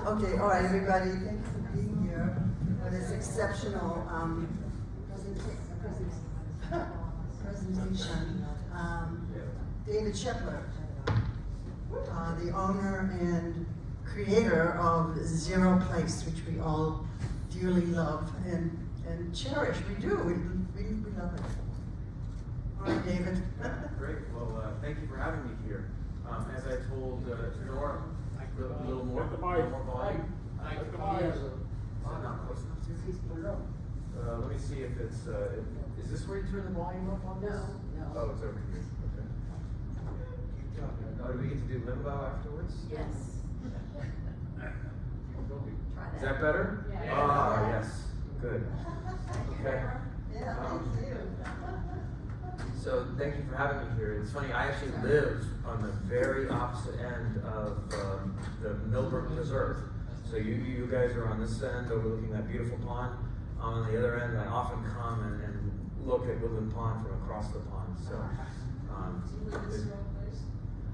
Okay, all right, everybody, thank you for being here for this exceptional presentation. David Shepler, the owner and creator of Zero Place, which we all dearly love and cherish. We do. We love it. All right, David. Great. Well, thank you for having me here. As I told Nora, a little more volume. Is it not close enough to you? Let me see if it's. Is this where you turn the volume up on this? No. Oh, it's over here. Okay. Keep talking. Oh, do we get to do limbo afterwards? Yes. Try that. Is that better? Yeah. Ah, yes. Good. Okay. Yeah, thank you. So thank you for having me here. It's funny, I actually live on the very opposite end of the Millbrook Preserve. So you guys are on this end overlooking that beautiful pond. I'm on the other end. I often come and look at Woodland Pond from across the pond. So Do you live in Zero Place?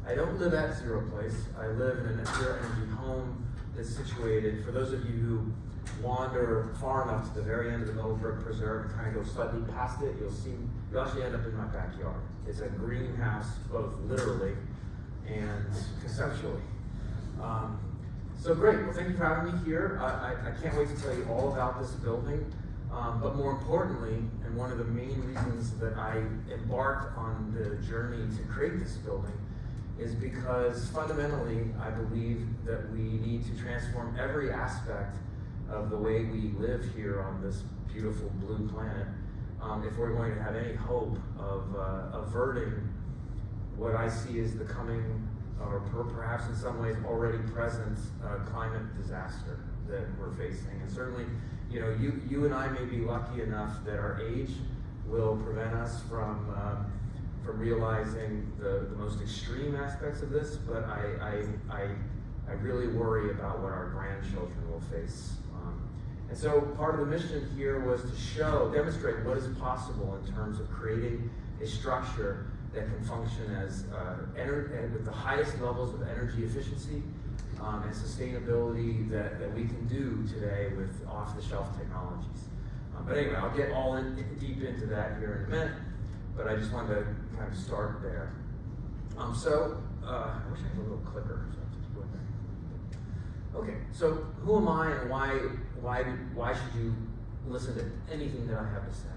I don't live at Zero Place. I live in a net zero energy home that's situated, for those of you who wander far enough to the very end of the Millbrook Preserve and kind of go slightly past it, you'll actually end up in my backyard. It's a greenhouse, both literally and conceptually. So great, well thank you for having me here. I can't wait to tell you all about this building, but more importantly, and one of the main reasons that I embarked on the journey to create this building is because fundamentally I believe that we need to transform every aspect of the way we live here on this beautiful blue planet if we're going to have any hope of averting what I see as the coming, or perhaps in some ways already present, climate disaster that we're facing. And certainly, you know, you and I may be lucky enough that our age will prevent us from realizing the most extreme aspects of this, but I really worry about what our grandchildren will face. And so part of the mission here was to demonstrate what is possible in terms of creating a structure that can function as with the highest levels of energy efficiency and sustainability that we can do today with off-the-shelf technologies. But anyway, I'll get deep into that here in a minute, but I just wanted to kind of start there. I wish I had a little clicker. So I'll just go in there. Okay, so who am I and why should you listen to anything that I have to say?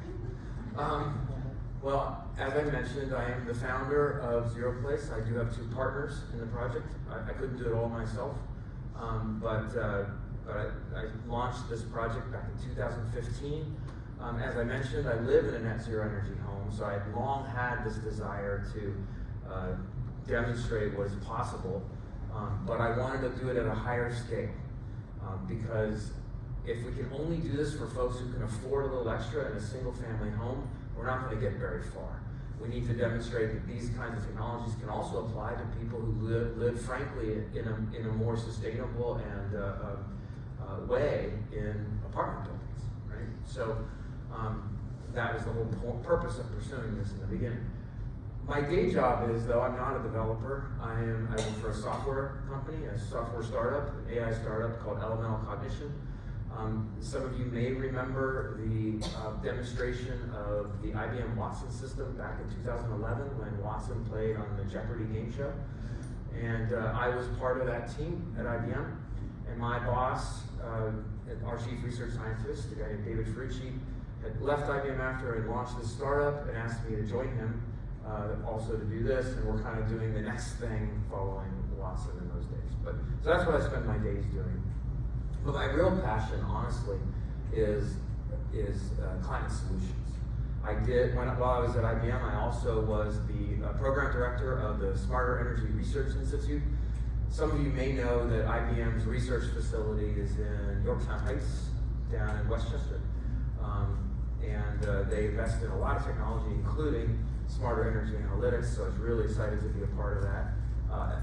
Well, as I mentioned, I am the founder of Zero Place. I do have 2 partners in the project. I couldn't do it all myself, but I launched this project back in 2015. As I mentioned, I live in a net zero energy home, so I've long had this desire to demonstrate what is possible, but I wanted to do it at a higher scale, because if we can only do this for folks who can afford a little extra in a single family home, we're not going to get very far. We need to demonstrate that these kinds of technologies can also apply to people who live frankly, in a more sustainable and way in apartment buildings, right? So that was the whole purpose of pursuing this in the beginning. My day job is, though, I'm not a developer. I work for a software company, a software startup, an AI startup called Elemental Cognition. Some of you may remember the demonstration of the IBM Watson system back in 2011 when Watson played on the Jeopardy game show. And I was part of that team at IBM. And my boss, our chief research scientist, a guy named David Ferrucci, had left IBM after and launched this startup and asked me to join him also to do this. And we're kind of doing the next thing following Watson in those days. So that's what I spend my days doing. But my real passion, honestly, is climate solutions. While I was at IBM, I also was the program director of the Smarter Energy Research Institute. Some of you may know that IBM's research facility is in Yorktown Heights, down in Westchester. And they invest in a lot of technology, including smarter energy analytics, so I was really excited to be a part of that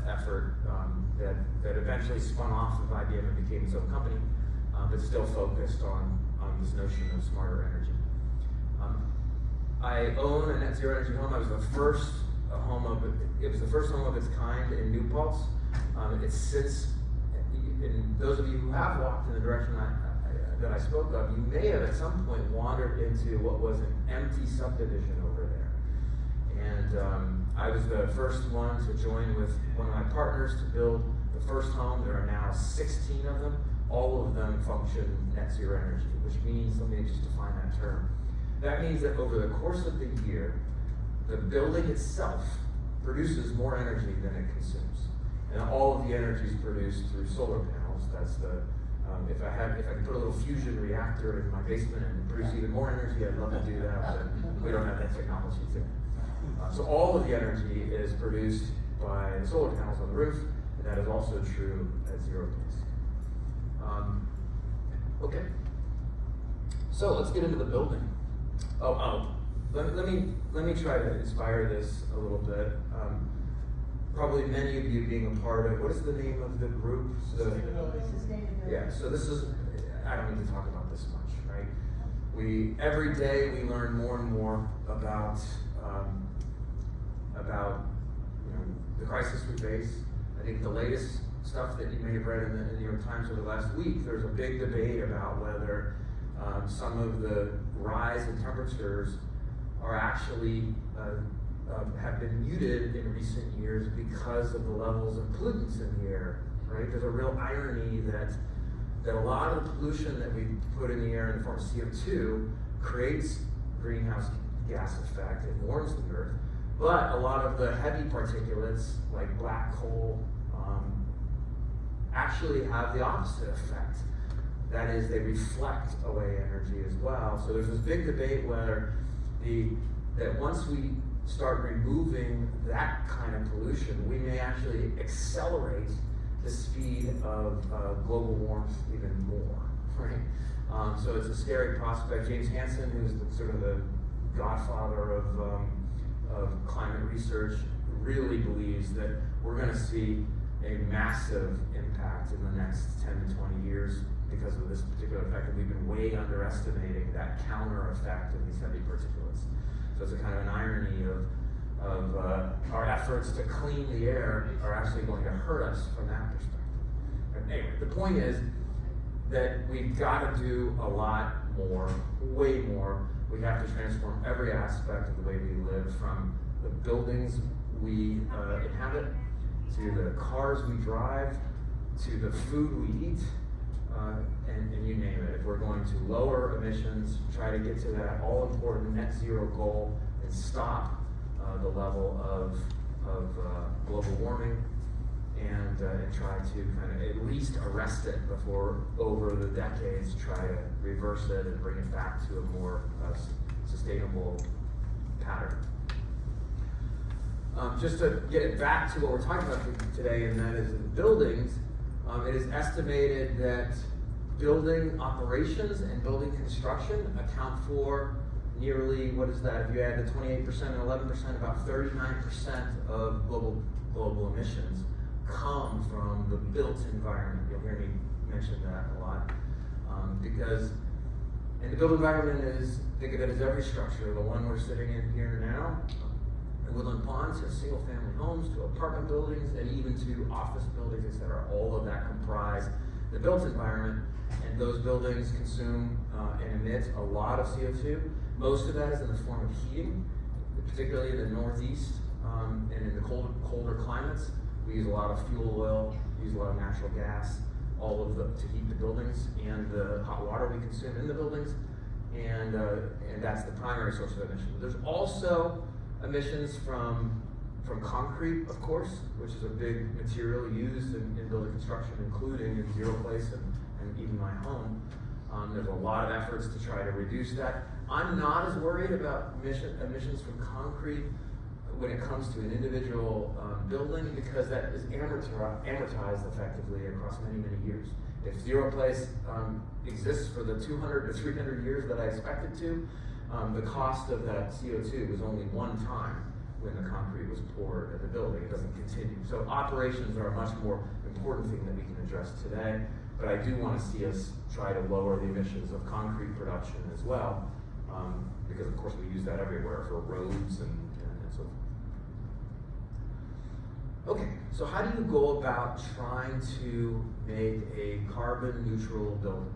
effort that eventually spun off of IBM and became its own company, but still focused on this notion of smarter energy. I own a net zero energy home. I was the first home of its kind in New Paltz. It sits, and those of you who have walked in the direction that I spoke of, you may have at some point wandered into what was an empty subdivision over there. And I was the first one to join with one of my partners to build the first home. There are now 16 of them. All of them function net zero energy, which means, let me just define that term. That means that over the course of the year, the building itself produces more energy than it consumes. And all of the energy is produced through solar panels. That's the, if I could put a little fusion reactor in my basement and produce even more energy, I'd love to do that, but we don't have that technology today. So all of the energy is produced by the solar panels on the roof, and that is also true at Zero Place. Okay, so let's get into the building. Let me try to inspire this a little bit. Probably many of you being a part of, what is the name of the group? Yeah, so this is, I don't need to talk about this much, right? Every day we learn more and more about the crisis we face. I think the latest stuff that you may have read in the New York Times over the last week, there's a big debate about whether some of the rise in temperatures are actually have been muted in recent years because of the levels of pollutants in the air, right? There's a real irony that a lot of the pollution that we put in the air in the form of CO2 creates greenhouse gas effect, it warms the earth, but a lot of the heavy particulates like black coal actually have the opposite effect. That is, they reflect away energy as well. So there's this big debate whether that once we start removing that kind of pollution, we may actually accelerate the speed of global warmth even more, right? So it's a scary prospect. James Hansen, who's sort of the godfather of climate research, really believes that we're going to see a massive impact in the next 10 to 20 years because of this particular effect, and we've been way underestimating that counter effect of these heavy particulates. So it's a kind of an irony of our efforts to clean the air are actually going to hurt us from that perspective. And anyway, the point is that we've got to do a lot more, way more. We have to transform every aspect of the way we live, from the buildings we inhabit, to the cars we drive, to the food we eat, and you name it. If we're going to lower emissions, try to get to that all-important net zero goal, and stop the level of global warming, and try to kind of at least arrest it before, over the decades, try to reverse it and bring it back to a more sustainable pattern. Just to get it back to what we're talking about today, and that is in buildings, it is estimated that building operations and building construction account for nearly, what is that, if you add the 28% and 11%, about 39% of global emissions come from the built environment. You'll hear me mention that a lot. And the built environment is, think of it as every structure, the one we're sitting in here now, Woodland Pond, to single-family homes, to apartment buildings, and even to office buildings, etc. All of that comprise the built environment, and those buildings consume and emit a lot of CO2. Most of that is in the form of heating, particularly in the Northeast and in the colder climates. We use a lot of fuel oil, use a lot of natural gas, to heat the buildings, and the hot water we consume in the buildings, and that's the primary source of emission. There's also emissions from concrete, of course, which is a big material used in building construction, including in Zero Place and even my home. There's a lot of efforts to try to reduce that. I'm not as worried about emissions from concrete when it comes to an individual building, because that is amortized effectively across many, many years. If Zero Place exists for the 200 to 300 years that I expect it to, the cost of that CO2 was only one time when the concrete was poured at the building. It doesn't continue. So operations are a much more important thing that we can address today, but I do want to see us try to lower the emissions of concrete production as well, because of course we use that everywhere for roads and so forth. Okay, So how do you go about trying to make a carbon neutral building?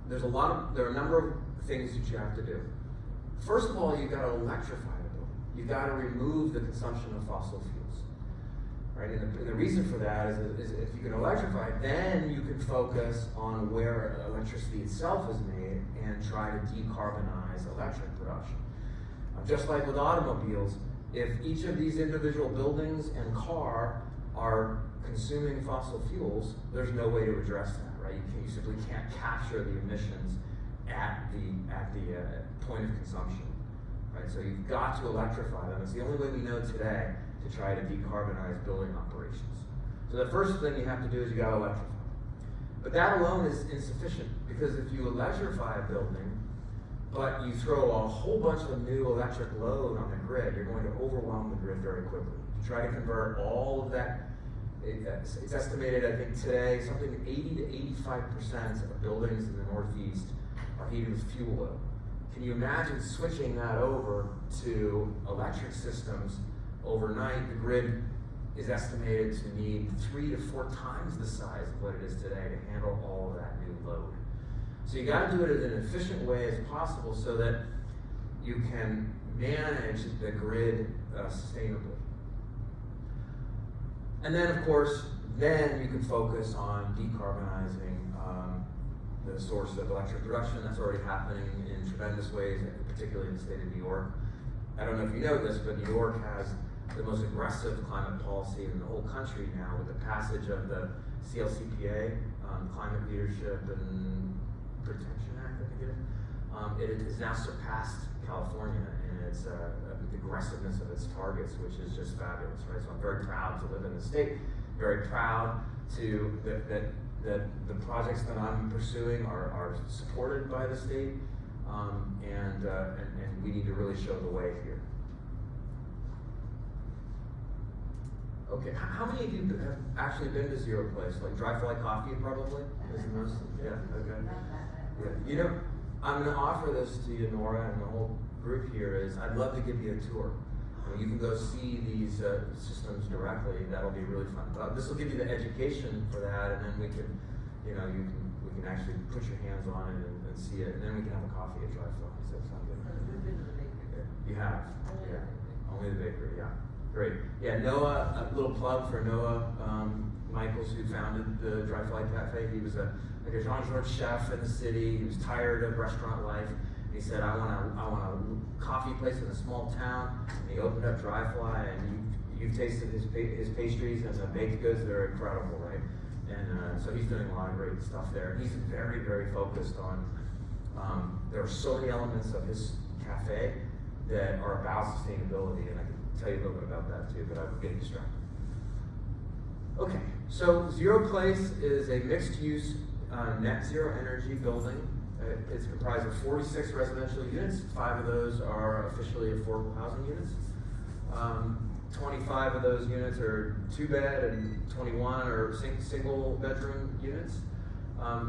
There are a number of things that you have to do. First of all, you've got to electrify the building. You've got to remove the consumption of fossil fuels. Right? And the reason for that is if you can electrify it, then you can focus on where electricity itself is made and try to decarbonize electric production. Just like with automobiles, if each of these individual buildings and car are consuming fossil fuels, there's no way to address that, right? You simply can't capture the emissions at the point of consumption, right? So you've got to electrify them. It's the only way we know today to try to decarbonize building operations. So the first thing you have to do is you got to electrify. But that alone is insufficient, because if you electrify a building, but you throw a whole bunch of new electric load on the grid, you're going to overwhelm the grid very quickly. To try to convert all of that, it's estimated, I think today, something 80 to 85% of buildings in the Northeast are heated with fuel oil. Can you imagine switching that over to electric systems overnight? The grid is estimated to need 3 to 4 times the size of what it is today to handle all of that new load. So you got to do it in an efficient way as possible so that you can manage the grid sustainably. And then, of course, then you can focus on decarbonizing the source of electric production. That's already happening in tremendous ways, particularly in the state of New York. I don't know if you know this, but New York has the most aggressive climate policy in the whole country now, with the passage of the CLCPA, Climate Leadership and Protection Act, I think it is. It has now surpassed California in its the aggressiveness of its targets, which is just fabulous, right? So I'm very proud to live in the state, very proud to that the projects that I'm pursuing are supported by the state, and we need to really show the way here. Okay, how many of you have actually been to Zero Place? Like Dry Fly Coffee, probably? Is the most? Yeah, okay. Yeah. You know, I'm going to offer this to you, Nora, and the whole group here is, I'd love to give you a tour. You can go see these systems directly. That'll be really fun. This will give you the education for that, and then we can actually put your hands on it and see it, and then we can have a coffee at Dry Fly. Does that sound good? You have? Yeah. Only the bakery, yeah. Great. Yeah, Noah, a little plug for Noah Michaels, who founded the Dry Fly Cafe. He was a Jean-Georges chef in the city. He was tired of restaurant life. He said, I want a coffee place in a small town. And he opened up Dry Fly, and you've tasted his pastries and the baked goods. They're incredible, right? And so he's doing a lot of great stuff there. He's very, very focused on, there are so many elements of his cafe that are about sustainability, and I can tell you a little bit about that too, but I'm getting distracted. Okay, so Zero Place is a mixed-use net zero energy building. It's comprised of 46 residential units. 5 of those are officially affordable housing units. 25 of those units are 2-bed, and 21 are single bedroom units.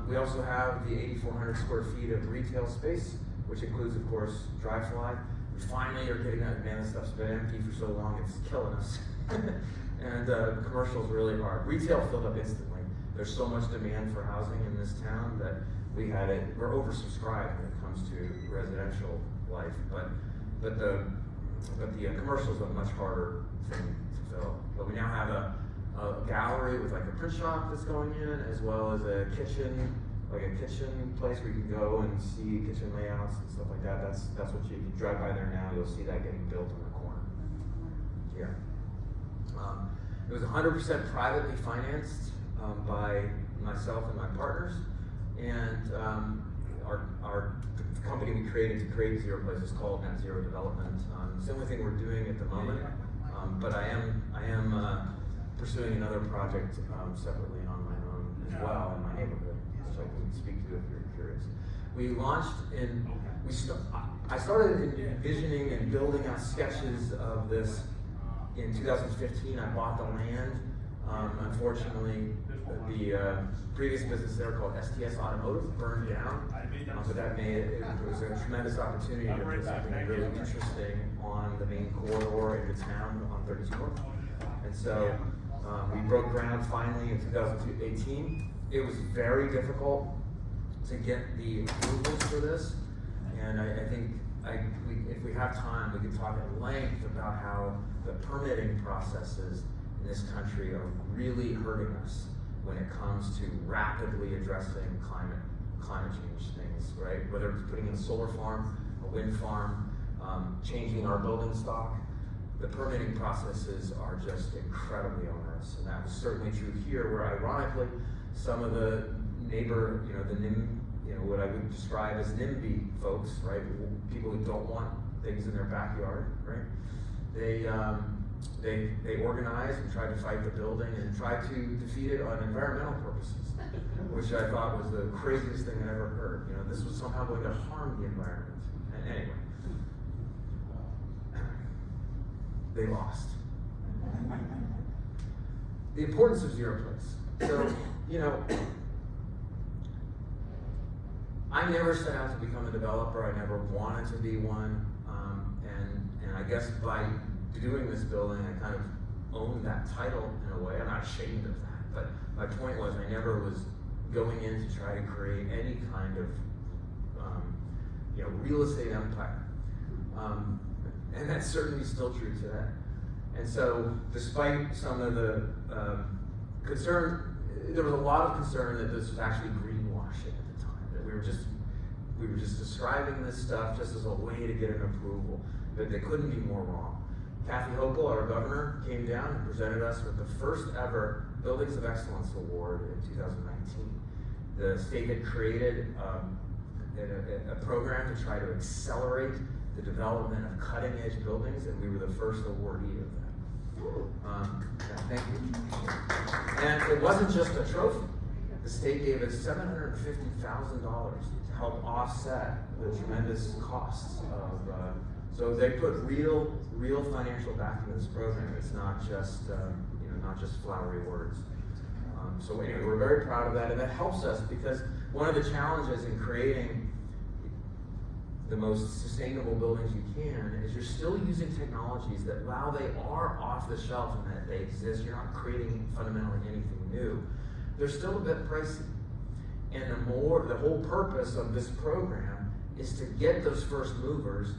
We also have the 8,400 square feet of retail space, which includes, of course, Dry Fly. We finally are getting that, man, this stuff's been empty for so long, it's killing us. And commercial's really hard. Retail filled up instantly. There's so much demand for housing in this town that we're oversubscribed when it comes to residential life, but the commercial's a much harder thing to fill. But we now have a gallery with like a print shop that's going in, as well as a kitchen place where you can go and see kitchen layouts and stuff like that. That's what you drive by there now, you'll see that getting built in the corner. Yeah. It was 100% privately financed by myself and my partners, and the company we created to create Zero Place is called Net Zero Development. It's the only thing we're doing at the moment, but I am pursuing another project separately on my own as well in my neighborhood, which I can speak to if you're curious. We launched I started envisioning and building out sketches of this in 2015. I bought the land. Unfortunately, the previous business there called STS Automotive burned down, but that it was a tremendous opportunity to put something really interesting on the main corridor into town on 32 North. And so we broke ground finally in 2018. It was very difficult to get the approvals for this, and I think if we have time, we can talk at length about how the permitting processes in this country are really hurting us when it comes to rapidly addressing climate change things, right? Whether it's putting in a solar farm, a wind farm, changing our building stock, the permitting processes are just incredibly onerous, and that was certainly true here, where ironically, some of the neighbor, the NIM, what I would describe as NIMBY folks, right? People who don't want things in their backyard, right? They organized and tried to fight the building and tried to defeat it on environmental purposes, which I thought was the craziest thing I ever heard. This was somehow going to harm the environment. And anyway, they lost. The importance of zero place. So, I never set out to become a developer. I never wanted to be one. And I guess by doing this building, I kind of owned that title in a way. I'm not ashamed of that. But my point was, I never was going in to try to create any kind of, real estate empire. And that's certainly still true today. And so, despite some of the concern, there was a lot of concern that this was actually greenwashing at the time. That we were just describing this stuff just as a way to get an approval. But they couldn't be more wrong. Kathy Hochul, our governor, came down and presented us with the first ever Buildings of Excellence Award in 2019. The state had created a program to try to accelerate the development of cutting-edge buildings, and we were the first awardee of that. Thank you. And it wasn't just a trophy. The state gave us $750,000 to help offset the tremendous costs of. So they put real financial backing in this program. It's not just not just flowery words. So anyway, we're very proud of that, and that helps us because one of the challenges in creating the most sustainable buildings you can is you're still using technologies that, while they are off the shelf and that they exist, you're not creating fundamentally anything new. They're still a bit pricey. And the whole purpose of this program is to get those first movers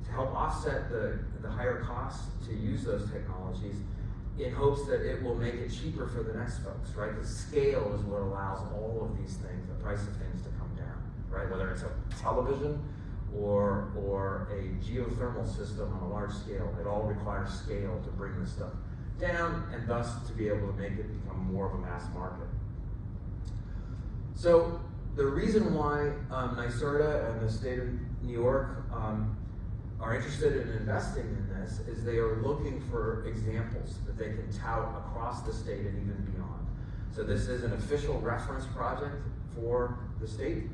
to help offset the higher costs to use those technologies in hopes that it will make it cheaper for the next folks, right? The scale is what allows all of these things, the price of things to come down, right? Whether it's a television or a geothermal system on a large scale, it all requires scale to bring this stuff down and thus to be able to make it become more of a mass market. So the reason why NYSERDA and the state of New York are interested in investing in this is they are looking for examples that they can tout across the state and even beyond. So this is an official reference project for the state.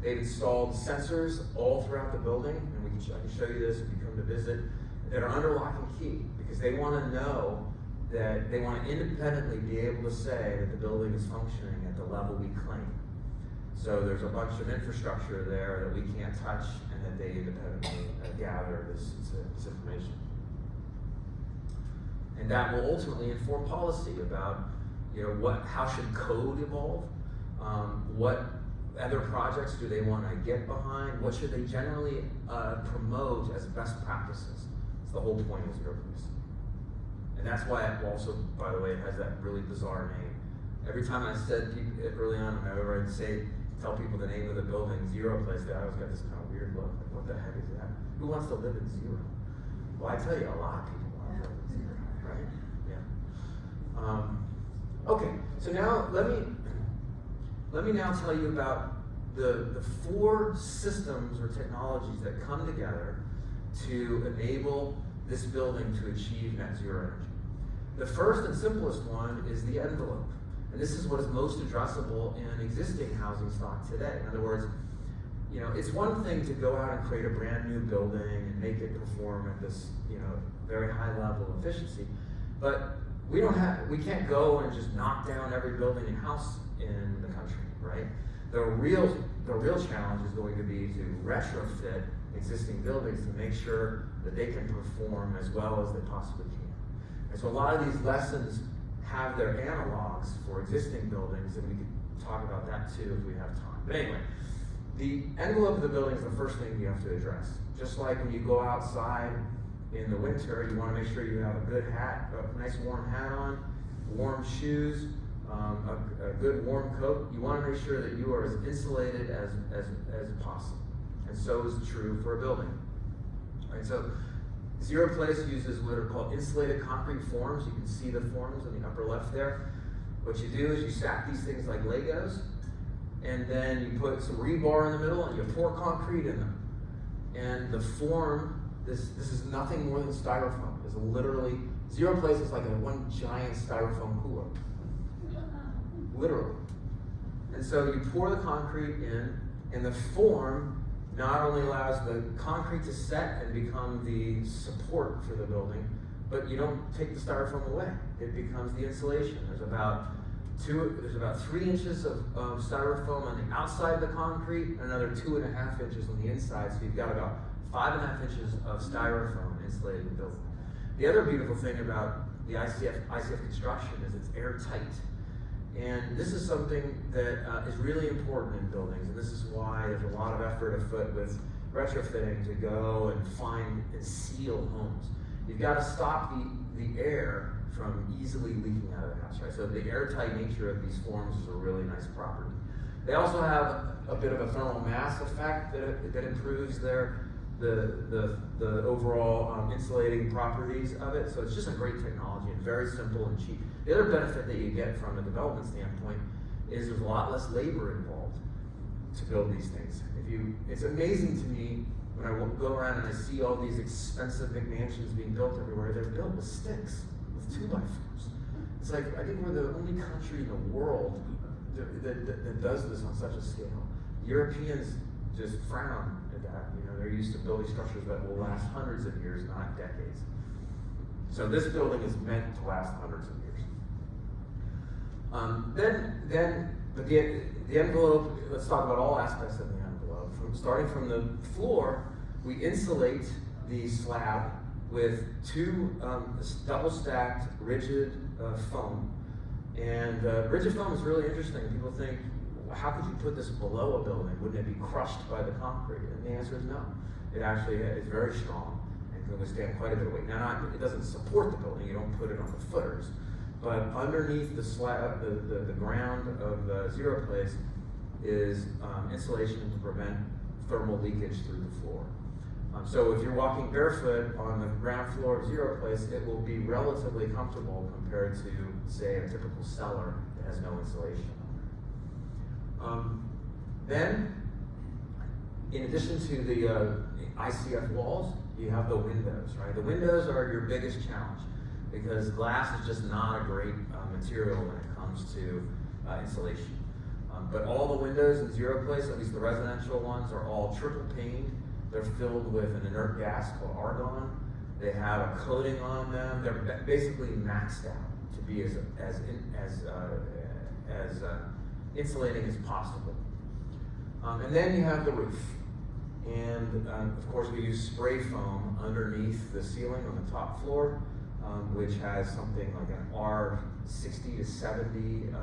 They've installed sensors all throughout the building, and I can show you this if you come to visit, that are under lock and key because they want to know that they want to independently be able to say that the building is functioning at the level we claim. So there's a bunch of infrastructure there that we can't touch and that they independently gather this information. And that will ultimately inform policy about, how should code evolve? What other projects do they want to get behind? What should they generally promote as best practices? It's the whole point of Zero Place. And that's why it also, by the way, it has that really bizarre name. Every time I said early on, whenever I'd tell people the name of the building, Zero Place, they always got this kind of weird look. Like, what the heck is that? Who wants to live in zero? Well, I tell you, a lot of people want to live in zero, right? Yeah. Okay, so now let me now tell you about the 4 systems or technologies that come together to enable this building to achieve net zero energy. The first and simplest one is the envelope. And this is what is most addressable in existing housing stock today. In other words, it's one thing to go out and create a brand new building and make it perform at this, very high level of efficiency. But we can't go and just knock down every building and house in the country, right? The real challenge is going to be to retrofit existing buildings to make sure that they can perform as well as they possibly can. And so a lot of these lessons have their analogs for existing buildings, and we could talk about that too if we have time. But anyway, the envelope of the building is the first thing you have to address. Just like when you go outside in the winter, you want to make sure you have a good hat, a nice warm hat on, warm shoes, a good warm coat. You want to make sure that you are as insulated as possible. And so is true for a building. All right, so Zero Place uses what are called insulated concrete forms. You can see the forms in the upper left there. What you do is you stack these things like Legos, and then you put some rebar in the middle and you pour concrete in them. And the form, this is nothing more than styrofoam. It's literally, Zero Place is like one giant styrofoam cooler. Literally. And so you pour the concrete in, and the form not only allows the concrete to set and become the support for the building, but you don't take the styrofoam away. It becomes the insulation. There's about 3 inches of styrofoam on the outside of the concrete, and another 2.5 inches on the inside. So you've got about 5.5 inches of styrofoam insulating the building. The other beautiful thing about the ICF construction is it's airtight. And this is something that is really important in buildings, and this is why there's a lot of effort afoot with retrofitting to go and find and seal homes. You've got to stop the air from easily leaking out of the house, right? So the airtight nature of these forms is a really nice property. They also have a bit of a thermal mass effect that improves the overall insulating properties of it. So it's just a great technology and very simple and cheap. The other benefit that you get from a development standpoint is there's a lot less labor involved to build these things. It's amazing to me when I go around and I see all these expensive McMansions being built everywhere. They're built with sticks, with 2x4s. It's like, I think we're the only country in the world that does this on such a scale. Europeans just frown at that. You know, they're used to building structures that will last hundreds of years, not decades. So this building is meant to last hundreds of years. But the envelope, let's talk about all aspects of the envelope. Starting from the floor, we insulate the slab with 2 double-stacked rigid foam. And rigid foam is really interesting. People think, how could you put this below a building? Wouldn't it be crushed by the concrete? And the answer is no. It actually is very strong and can withstand quite a bit of weight. Now, it doesn't support the building. You don't put it on the footers. But underneath the slab, the ground of the Zero Place is insulation to prevent thermal leakage through the floor. So if you're walking barefoot on the ground floor of Zero Place, it will be relatively comfortable compared to, say, a typical cellar that has no insulation. Then, in addition to the ICF walls, you have the windows, right? The windows are your biggest challenge because glass is just not a great material when it comes to insulation. But all the windows in Zero Place, at least the residential ones, are all triple paned. They're filled with an inert gas called argon. They have a coating on them. They're basically maxed out to be as insulating as possible. And then you have the roof. And of course we use spray foam underneath the ceiling on the top floor, which has something like an R60 to 70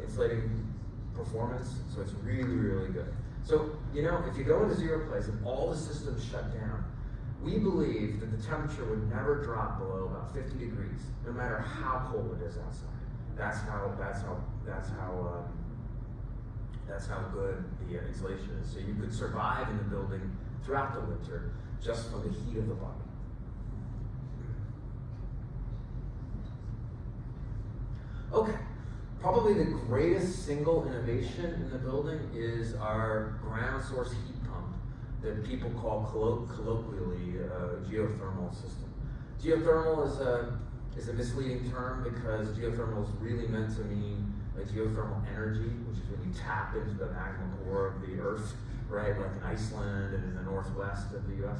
insulating performance. So it's really, really good. So, you know, if you go into Zero Place and all the systems shut down, we believe that the temperature would never drop below about 50 degrees, no matter how cold it is outside. That's how good the insulation is. So you could survive in the building throughout the winter just from the heat of the body. Okay, probably the greatest single innovation in the building is our ground source heat pump that people call colloquially a geothermal system. Geothermal is a misleading term because geothermal is really meant to mean like geothermal energy, which is when you tap into the magma core of the earth, right? Like in Iceland and in the northwest of the US.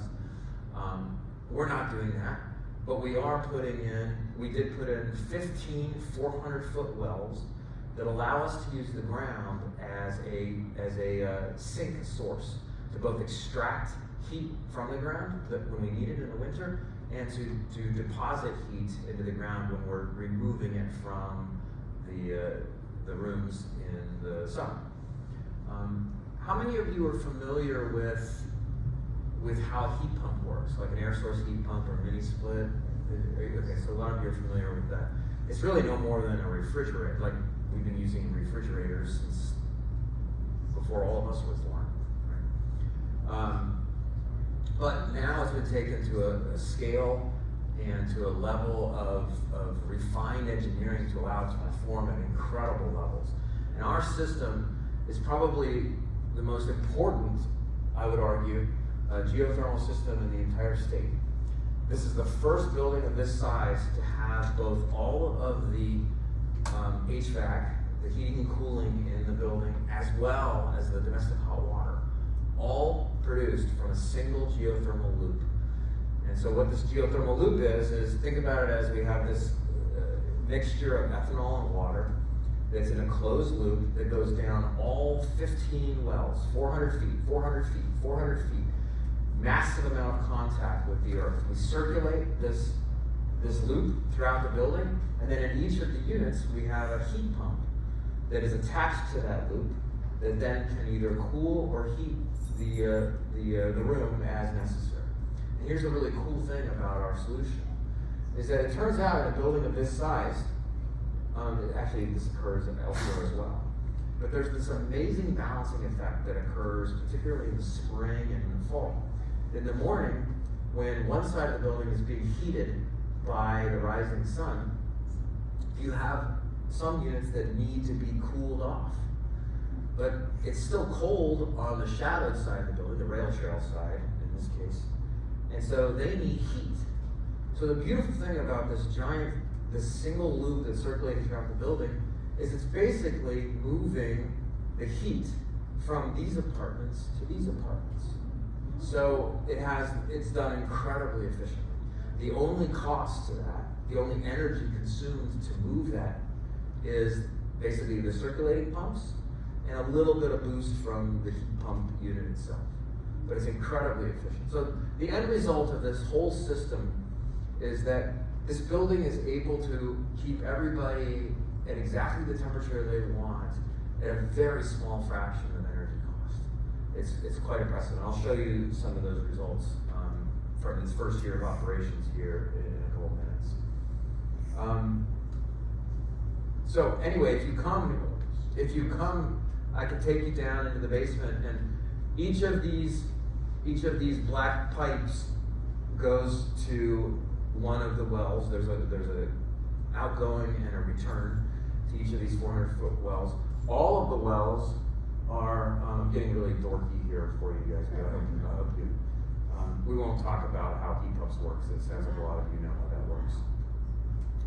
We're not doing that, but we did put in 15 400-foot wells that allow us to use the ground as a sink source to both extract heat from the ground that when we need it in the winter, and to deposit heat into the ground when we're removing it from the rooms in the summer. How many of you are familiar with how heat pump works, like an air source heat pump or mini split? Okay, so a lot of you are familiar with that. It's really no more than a refrigerator. Like, we've been using refrigerators since before all of us were born. Right? But now it's been taken to a scale and to a level of refined engineering to allow it to perform at incredible levels. And our system is probably the most important, I would argue, geothermal system in the entire state. This is the first building of this size to have both all of the HVAC, the heating and cooling in the building, as well as the domestic hot water, all produced from a single geothermal loop. And so what this geothermal loop is think about it as we have this mixture of ethanol and water that's in a closed loop that goes down all 15 wells, 400 feet, 400 feet, 400 feet, massive amount of contact with the earth. We circulate this loop throughout the building, and then in each of the units we have a heat pump that is attached to that loop that then can either cool or heat the room as necessary. And here's a really cool thing about our solution, is that it turns out in a building of this size, actually this occurs elsewhere as well, but there's this amazing balancing effect that occurs particularly in the spring and in the fall. In the morning, when one side of the building is being heated by the rising sun, you have some units that need to be cooled off. But it's still cold on the shadowed side of the building, the rail trail side in this case, and so they need heat. So the beautiful thing about this single loop that's circulating throughout the building is it's basically moving the heat from these apartments to these apartments. So it's done incredibly efficiently. The only cost to that, the only energy consumed to move that is basically the circulating pumps and a little bit of boost from the heat pump unit itself. But it's incredibly efficient. So the end result of this whole system is that this building is able to keep everybody at exactly the temperature they want at a very small fraction of energy cost. It's quite impressive, and I'll show you some of those results from its first year of operations here in a couple of minutes. So anyway, if you come, I can take you down into the basement, and each of these black pipes goes to one of the wells. There's a outgoing and a return to each of these 400-foot wells. All of the wells are, I'm getting really dorky here for you guys, but I hope you, we won't talk about how heat pumps work, because it sounds like a lot of you know how that works.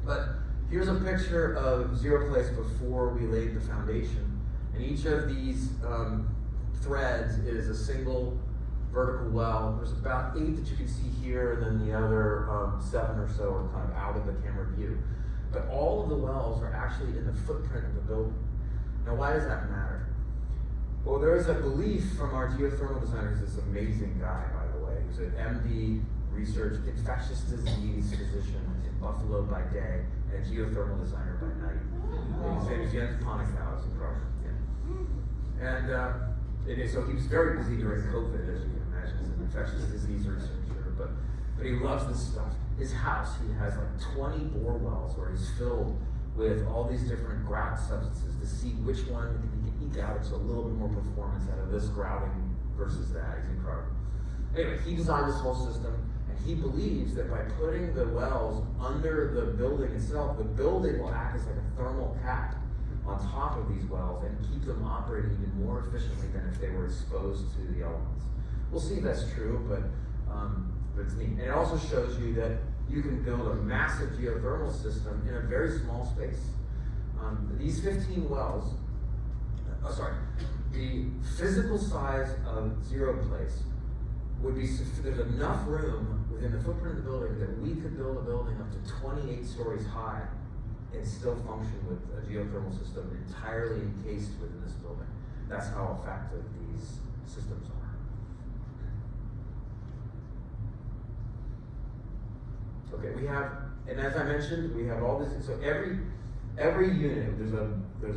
But here's a picture of Zero Place before we laid the foundation. And each of these threads is a single vertical well. There's about 8 that you can see here, and then the other 7 or so are kind of out of the camera view. But all of the wells are actually in the footprint of the building. Now, why does that matter? Well, there is a belief from our geothermal designer, who's this amazing guy, by the way, who's an MD research infectious disease physician in Buffalo by day, and a geothermal designer by night. And his name is Jens Ponighouse in Prague. And so he was very busy during COVID, as you can imagine, as an infectious disease researcher, but he loves this stuff. His house, he has like 20 bore wells where he's filled with all these different grout substances to see which one he can eke out a little bit more performance out of this grouting versus that. He's incredible. Anyway, he designed this whole system, and he believes that by putting the wells under the building itself, the building will act as like a thermal cap on top of these wells and keep them operating even more efficiently than if they were exposed to the elements. We'll see if that's true, but it's neat. And it also shows you that you can build a massive geothermal system in a very small space. These 15 wells, the physical size of Zero Place would be, there's enough room within the footprint of the building that we could build a building up to 28 stories high and still function with a geothermal system entirely encased within this building. That's how effective these systems are. Okay, we have, and as I mentioned, we have all this. So every unit, there's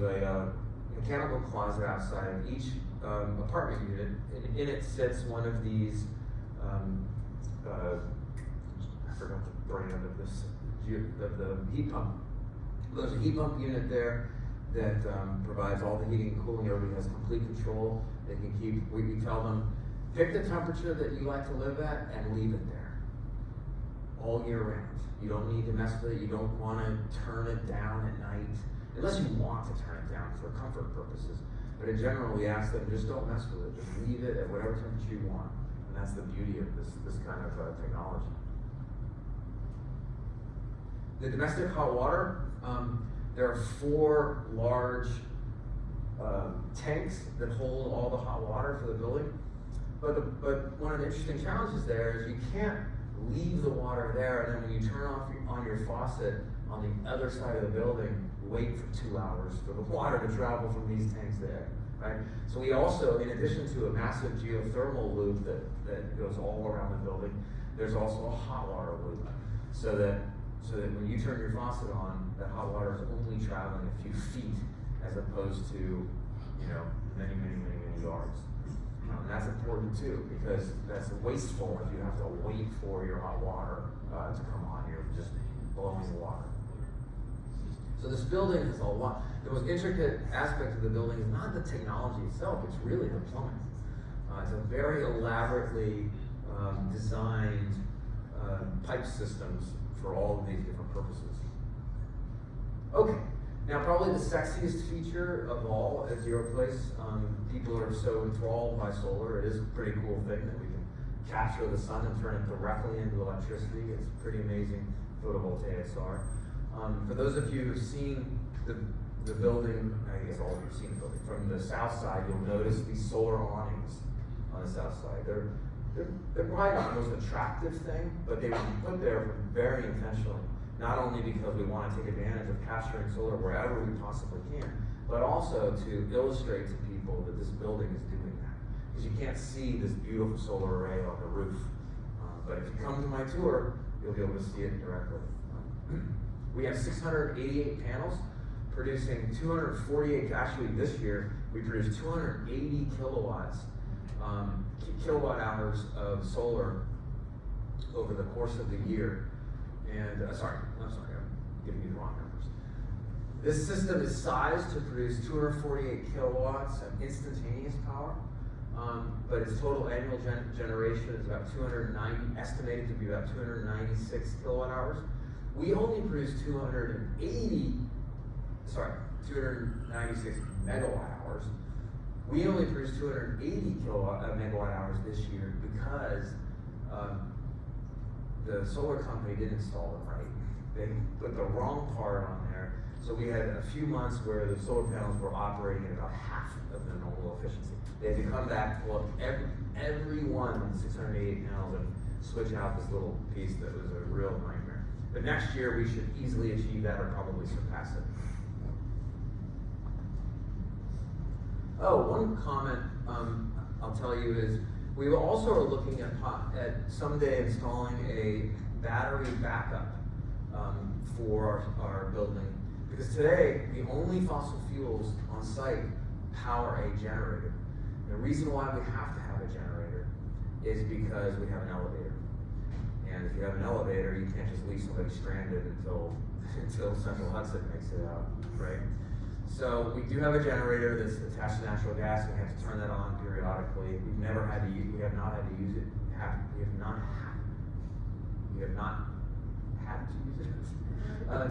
a mechanical closet outside of each apartment unit, and in it sits one of these. I forgot the brand of this, the heat pump. There's a heat pump unit there that provides all the heating and cooling. Everybody has complete control. They can keep. We tell them, pick the temperature that you like to live at and leave it there all year round. You don't need to mess with it. You don't want to turn it down at night, unless you want to turn it down for comfort purposes. But in general, we ask them, just don't mess with it. Just leave it at whatever temperature you want. And that's the beauty of this kind of technology. The domestic hot water, there are 4 large tanks that hold all the hot water for the building. But one of the interesting challenges there is you can't leave the water there, and then when you turn off on your faucet on the other side of the building, wait for 2 hours for the water to travel from these tanks there, right? So we also, in addition to a massive geothermal loop that goes all around the building, there's also a hot water loop, so that when you turn your faucet on, that hot water is only traveling a few feet as opposed to, many, many, many, many yards. And that's important too, because that's wasteful if you have to wait for your hot water to come on. You're just blowing the water. So this building has a lot. The most intricate aspect of the building is not the technology itself, it's really the plumbing. It's a very elaborately designed pipe systems for all of these different purposes. Okay, now probably the sexiest feature of all at Zero Place, people are so enthralled by solar. It is a pretty cool thing that we can capture the sun and turn it directly into electricity. It's pretty amazing photovoltaics are. For those of you who've seen the building, I guess all of you have seen the building, from the south side, you'll notice these solar awnings on the south side. They're probably not the most attractive thing, but they were put there very intentionally. Not only because we want to take advantage of capturing solar wherever we possibly can, but also to illustrate to people that this building is doing that. Because you can't see this beautiful solar array on the roof. But if you come to my tour, you'll be able to see it directly. We have 688 panels producing 248, actually this year, we produced 280 kilowatt hours of solar over the course of the year. And, I'm sorry, I'm giving you the wrong numbers. This system is sized to produce 248 kilowatts of instantaneous power, but its total annual generation is about estimated to be about 296 kilowatt hours. We only produce 296 megawatt hours. We only produce 280 megawatt hours this year because the solar company didn't install it right. They put the wrong part on there. So we had a few months where the solar panels were operating at about half of the normal efficiency. They had to come back, pull up every one of the 688 panels and switch out this little piece that was a real nightmare. But next year we should easily achieve that or probably surpass it. Oh, one comment I'll tell you is we also are looking at someday installing a battery backup for our building, because today the only fossil fuels on site power a generator. The reason why we have to have a generator is because we have an elevator. And if you have an elevator, you can't just leave somebody stranded until Central Hudson makes it out, right? So we do have a generator that's attached to natural gas. We have to turn that on periodically. We have not had to use it.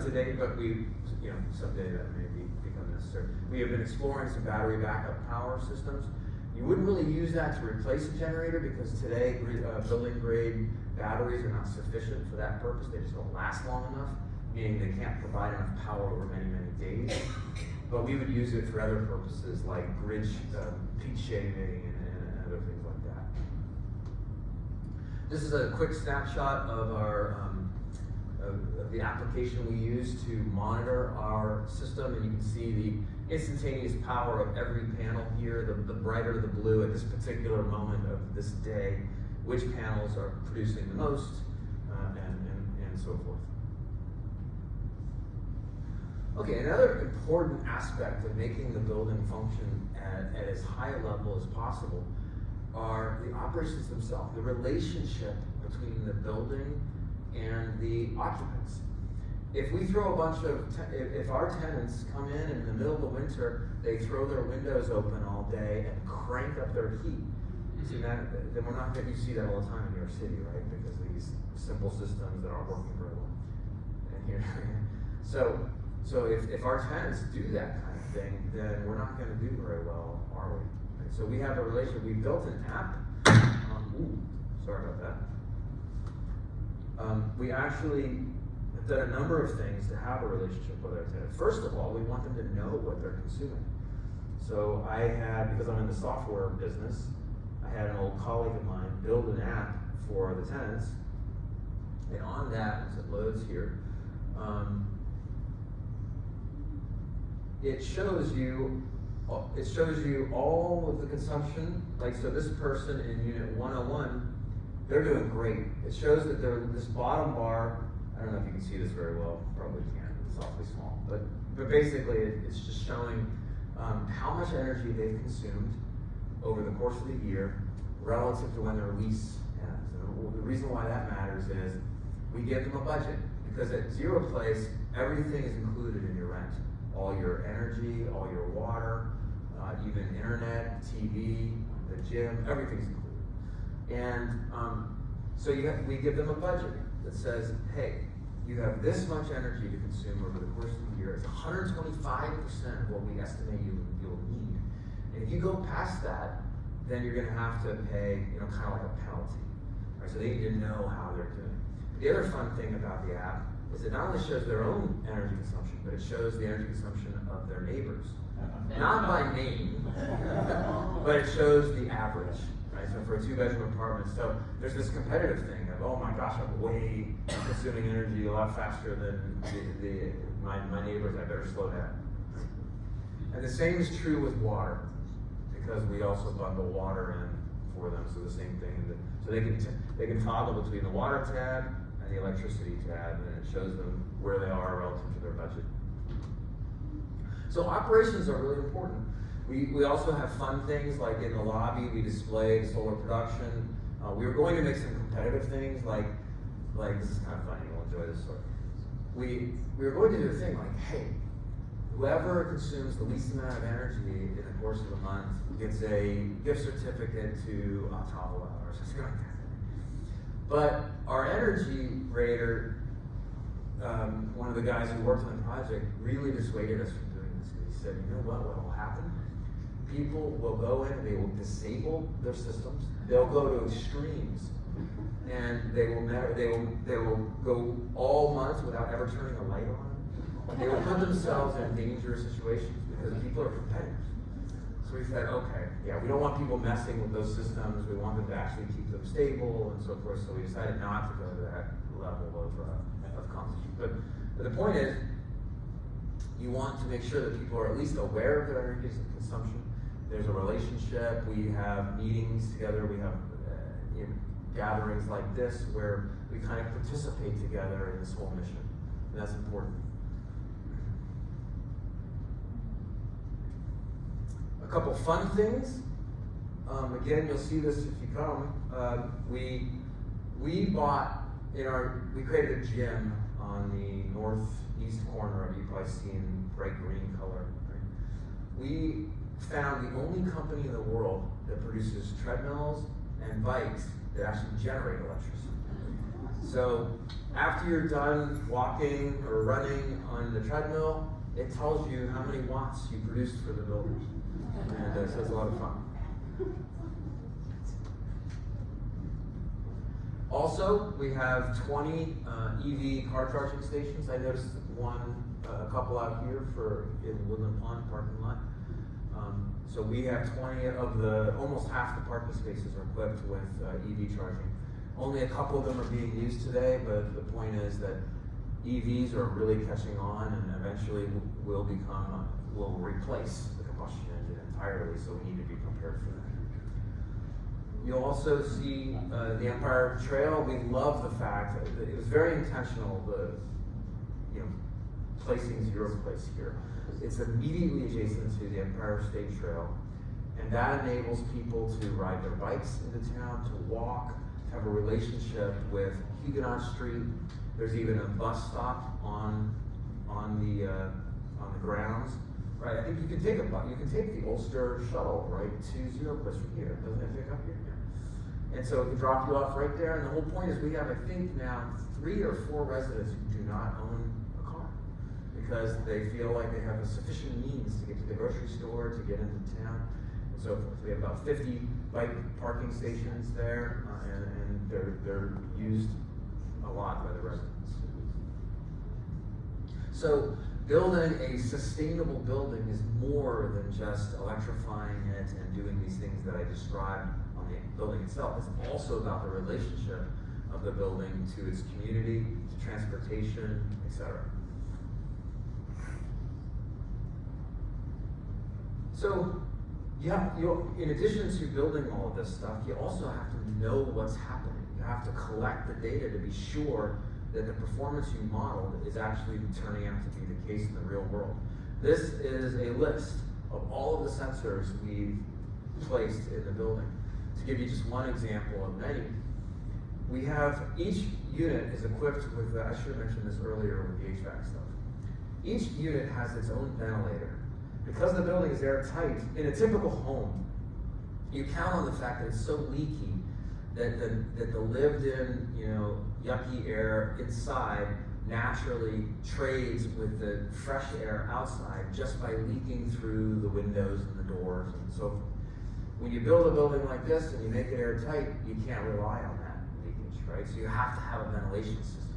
Today, but someday that may become necessary. We have been exploring some battery backup power systems. You wouldn't really use that to replace a generator because today building grade batteries are not sufficient for that purpose. They just don't last long enough, meaning they can't provide enough power over many, many days. But we would use it for other purposes like grid peak shaving and other things like that. This is a quick snapshot of our of the application we use to monitor our system, and you can see the instantaneous power of every panel here. The brighter the blue at this particular moment of this day, which panels are producing the most, and so forth. Okay, another important aspect of making the building function at as high a level as possible are the operations themselves, the relationship between the building and the occupants. If we throw a bunch of, if our tenants come in the middle of the winter, they throw their windows open all day and crank up their heat. See that? Then we're not going to see that all the time in New York City, right? Because of these simple systems that aren't working very well. And here, so if our tenants do that kind of thing, then we're not going to do very well, are we? Right? So we have a relationship. We built an app. Sorry about that. We actually have done a number of things to have a relationship with our tenants. First of all, we want them to know what they're consuming. So I had, because I'm in the software business, I had an old colleague of mine build an app for the tenants, and on that, as it loads here, it shows you all of the consumption. Like, so this person in unit 101, they're doing great. It shows that this bottom bar, I don't know if you can see this very well, probably can't, it's awfully small, but basically it's just showing how much energy they've consumed over the course of the year relative to when their lease ends. And the reason why that matters is we give them a budget, because at Zero Place, everything is included in your rent. All your energy, all your water, even internet, TV, the gym, everything's included. And we give them a budget that says, hey, you have this much energy to consume over the course of the year. It's 125% of what we estimate you'll need. And if you go past that, then you're going to have to pay, kind of like a penalty. Right? So they need to know how they're doing. The other fun thing about the app is it not only shows their own energy consumption, but it shows the energy consumption of their neighbors. Not by name, but it shows the average. Right? So for a 2-bedroom apartment, so there's this competitive thing of, oh my gosh, I'm way consuming energy a lot faster than my neighbors, I better slow down. And the same is true with water, because we also bundle water in for them, so the same thing. So they can toggle between the water tab and the electricity tab, and it shows them where they are relative to their budget. So operations are really important. We also have fun things, like in the lobby, we display solar production. We were going to make some competitive things, like this is kind of funny, you'll enjoy this story. We were going to do a thing like, hey, whoever consumes the least amount of energy in the course of a month gets a gift certificate to Ottawa or something like that. But our energy rater, one of the guys who worked on the project, really dissuaded us from doing this, because he said, you know what will happen? People will go in and they will disable their systems. They'll go to extremes, and they will go all month without ever turning a light on. They will put themselves in dangerous situations because people are competitors. So we said, okay, yeah, we don't want people messing with those systems. We want them to actually keep them stable and so forth. So we decided not to go to that level of competition. But the point is, you want to make sure that people are at least aware of their energy consumption. There's a relationship. We have meetings together. We have gatherings like this where we kind of participate together in this whole mission. And that's important. A couple fun things. Again, you'll see this if you come. We created a gym on the northeast corner of, you've probably seen bright green color. Right? We found the only company in the world that produces treadmills and bikes that actually generate electricity. So after you're done walking or running on the treadmill, it tells you how many watts you produced for the building. And so it's a lot of fun. Also, we have 20 EV car charging stations. I noticed a couple out here in Woodland Pond parking lot. So we have 20 of almost half the parking spaces are equipped with EV charging. Only a couple of them are being used today, but the point is that EVs are really catching on, and eventually will replace the combustion engine entirely, so we need to be prepared for You'll also see the Empire Trail. We love the fact that it was very intentional, placing Zero Place here. It's immediately adjacent to the Empire State Trail, and that enables people to ride their bikes into town, to walk, to have a relationship with Huguenot Street. There's even a bus stop on the grounds. Right, I think you can take the Ulster shuttle right to Zero Place from here. Doesn't it pick up here? Yeah. And so it can drop you off right there. And the whole point is we have, I think now, 3 or 4 residents who do not own a car because they feel like they have a sufficient means to get to the grocery store, to get into town, and so forth. We have about 50 bike parking stations there, and they're used a lot by the residents. So building a sustainable building is more than just electrifying it and doing these things that I described on the building itself. It's also about the relationship of the building to its community, to transportation, etc. So, in addition to building all of this stuff, you also have to know what's happening. You have to collect the data to be sure that the performance you modeled is actually turning out to be the case in the real world. This is a list of all of the sensors we've placed in the building. To give you just one example of many, we have each unit is equipped with, I should have mentioned this earlier with the HVAC stuff. Each unit has its own ventilator. Because the building is airtight, in a typical home, you count on the fact that it's so leaky that the lived-in, yucky air inside naturally trades with the fresh air outside just by leaking through the windows and the doors and so forth. When you build a building like this and you make it airtight, you can't rely on that leakage, right? So you have to have a ventilation system.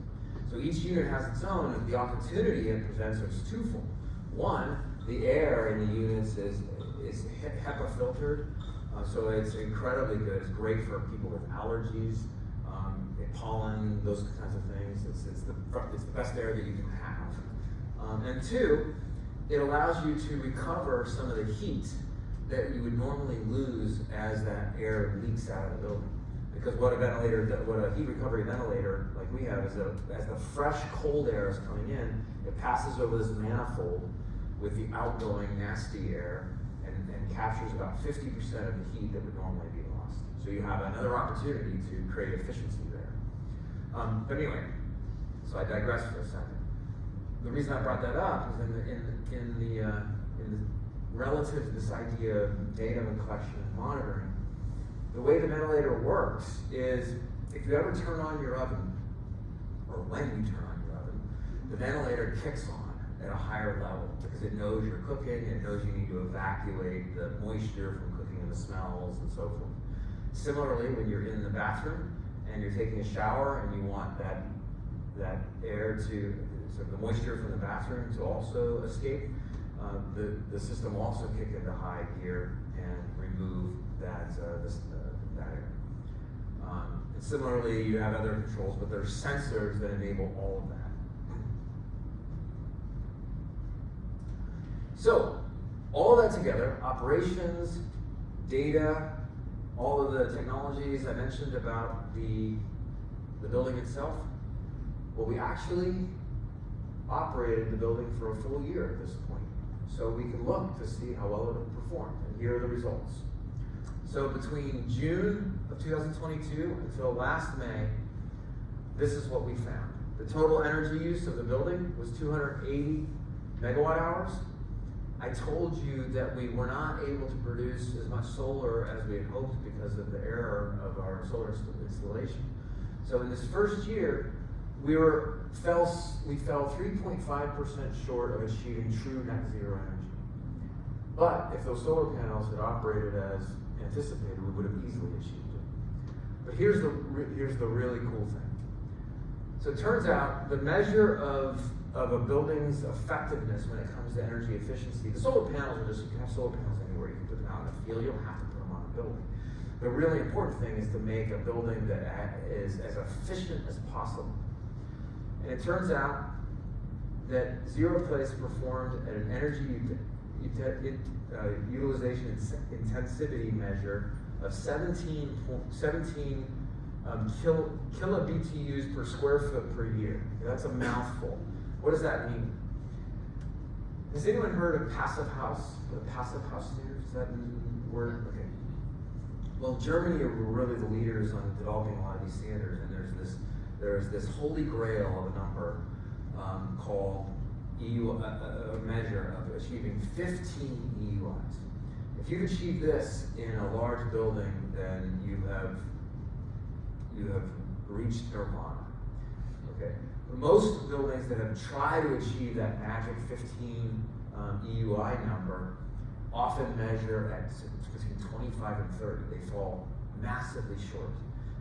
So each unit has its own, and the opportunity it presents is twofold. One, the air in the units is HEPA filtered. So it's incredibly good. It's great for people with allergies, pollen, those kinds of things. It's the best air that you can have. And 2, it allows you to recover some of the heat that you would normally lose as that air leaks out of the building. Because what a heat recovery ventilator like we have is as the fresh cold air is coming in, it passes over this manifold with the outgoing nasty air and captures about 50% of the heat that would normally be lost. So you have another opportunity to create efficiency there. But anyway, so I digress for a second. The reason I brought that up is in the relative to this idea of data collection and monitoring, the way the ventilator works is if you ever turn on your oven, or when you turn on your oven, the ventilator kicks on at a higher level because it knows you're cooking, it knows you need to evacuate the moisture from cooking and the smells and so forth. Similarly, when you're in the bathroom and you're taking a shower and you want that air to, so the moisture from the bathroom to also escape, the system will also kick into high gear and remove that air. And similarly, you have other controls, but there are sensors that enable all of that. So, all of that together, operations, data, all of the technologies I mentioned about the building itself, well, we actually operated the building for a full year at this point. So we can look to see how well it performed, and here are the results. So between June of 2022 until last May, this is what we found. The total energy use of the building was 280 megawatt hours. I told you that we were not able to produce as much solar as we had hoped because of the error of our solar installation. So in this first year, we fell 3.5% short of achieving true net zero energy. But if those solar panels had operated as anticipated, we would have easily achieved it. But here's the really cool thing. So it turns out the measure of a building's effectiveness when it comes to energy efficiency, the solar panels are you can have solar panels anywhere, you can put them out in the field, you don't have to put them on a building. The really important thing is to make a building that is as efficient as possible. And it turns out that Zero Place performed at an energy utilization intensity measure of 17 kilobitu's per square foot per year. That's a mouthful. What does that mean? Has anyone heard of passive house? The passive house standards? Is that a word? Okay. Well, Germany are really the leaders on developing a lot of these standards, and there's this holy grail of a number called EU, a measure of achieving 15 EUIs. If you've achieved this in a large building, then you have reached nirvana. Okay. Most buildings that have tried to achieve that magic 15 EUI number often measure at between 25 and 30. They fall massively short.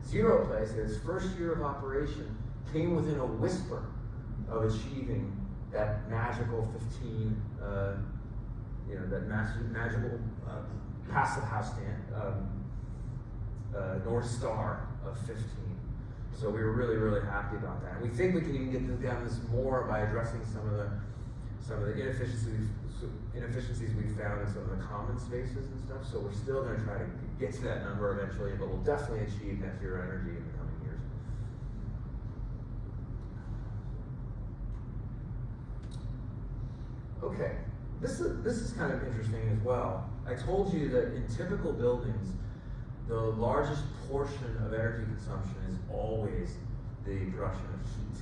Zero Place, in its first year of operation, came within a whisper of achieving that magical 15, that magical passive house North Star of 15. So we were really, really happy about that. And we think we can even get down this more by addressing some of the inefficiencies we've found in some of the common spaces and stuff. So we're still going to try to get to that number eventually, but we'll definitely achieve net zero energy in the coming years. Okay, this is kind of interesting as well. I told you that in typical buildings, the largest portion of energy consumption is always the production of heat.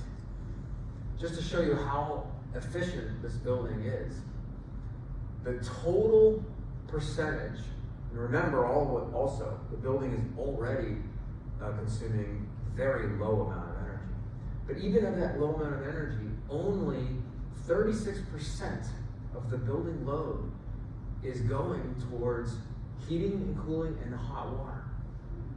Just to show you how efficient this building is, the total percentage, and remember also, the building is already consuming very low amount of energy. But even of that low amount of energy, only 36% of the building load is going towards heating and cooling and hot water.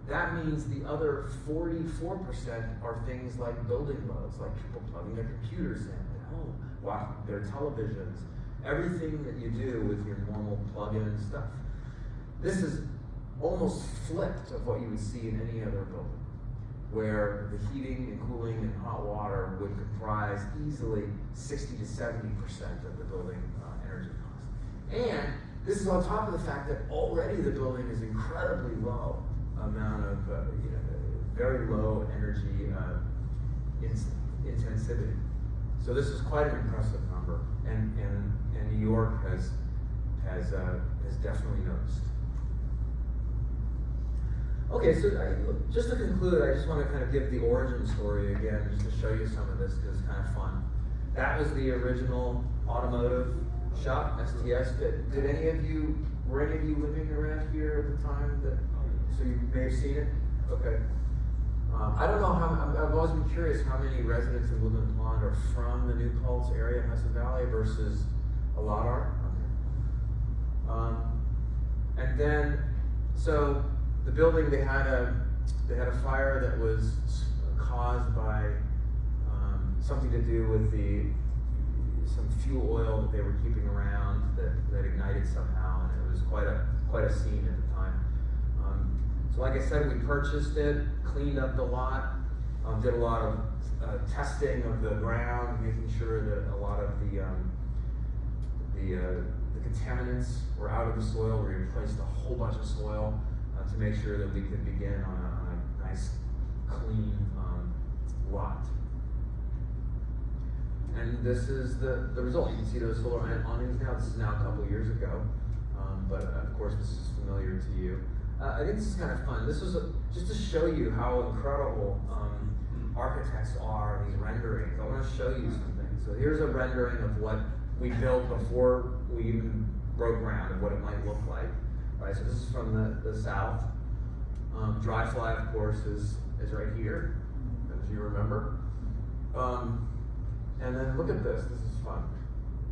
That means the other 44% are things like building loads, like people plugging their computers in at home, watching their televisions, everything that you do with your normal plug-in stuff. This is almost flipped of what you would see in any other building, where the heating and cooling and hot water would comprise easily 60 to 70% of the building energy cost. And this is on top of the fact that already the building is incredibly low amount of, very low energy intensivity. So this is quite an impressive number, and New York has definitely noticed. Okay, so just to conclude, I just want to kind of give the origin story again, just to show you some of this because it's kind of fun. That was the original automotive shop, STS. Were any of you living around here at the time? So you may have seen it? Okay. I don't know I've always been curious how many residents in Woodland Pond are from the New Paltz area, Hudson Valley, versus a lot are. Okay. And then, so the building, they had a fire that was caused by something to do with some fuel oil that they were keeping around that ignited somehow, and it was quite a scene at the time. So like I said, we purchased it, cleaned up the lot, did a lot of testing of the ground, making sure that a lot of the contaminants were out of the soil. We replaced a whole bunch of soil to make sure that we could begin on a nice, clean lot. And this is the result. You can see those solar awnings now. This is now a couple of years ago, but of course this is familiar to you. I think this is kind of fun. This was just to show you how incredible architects are in these renderings. I want to show you something. So here's a rendering of what we built before we even broke ground and what it might look like. Right, so this is from the south. Dry fly, of course, is right here, as you remember. And then look at this. This is fun.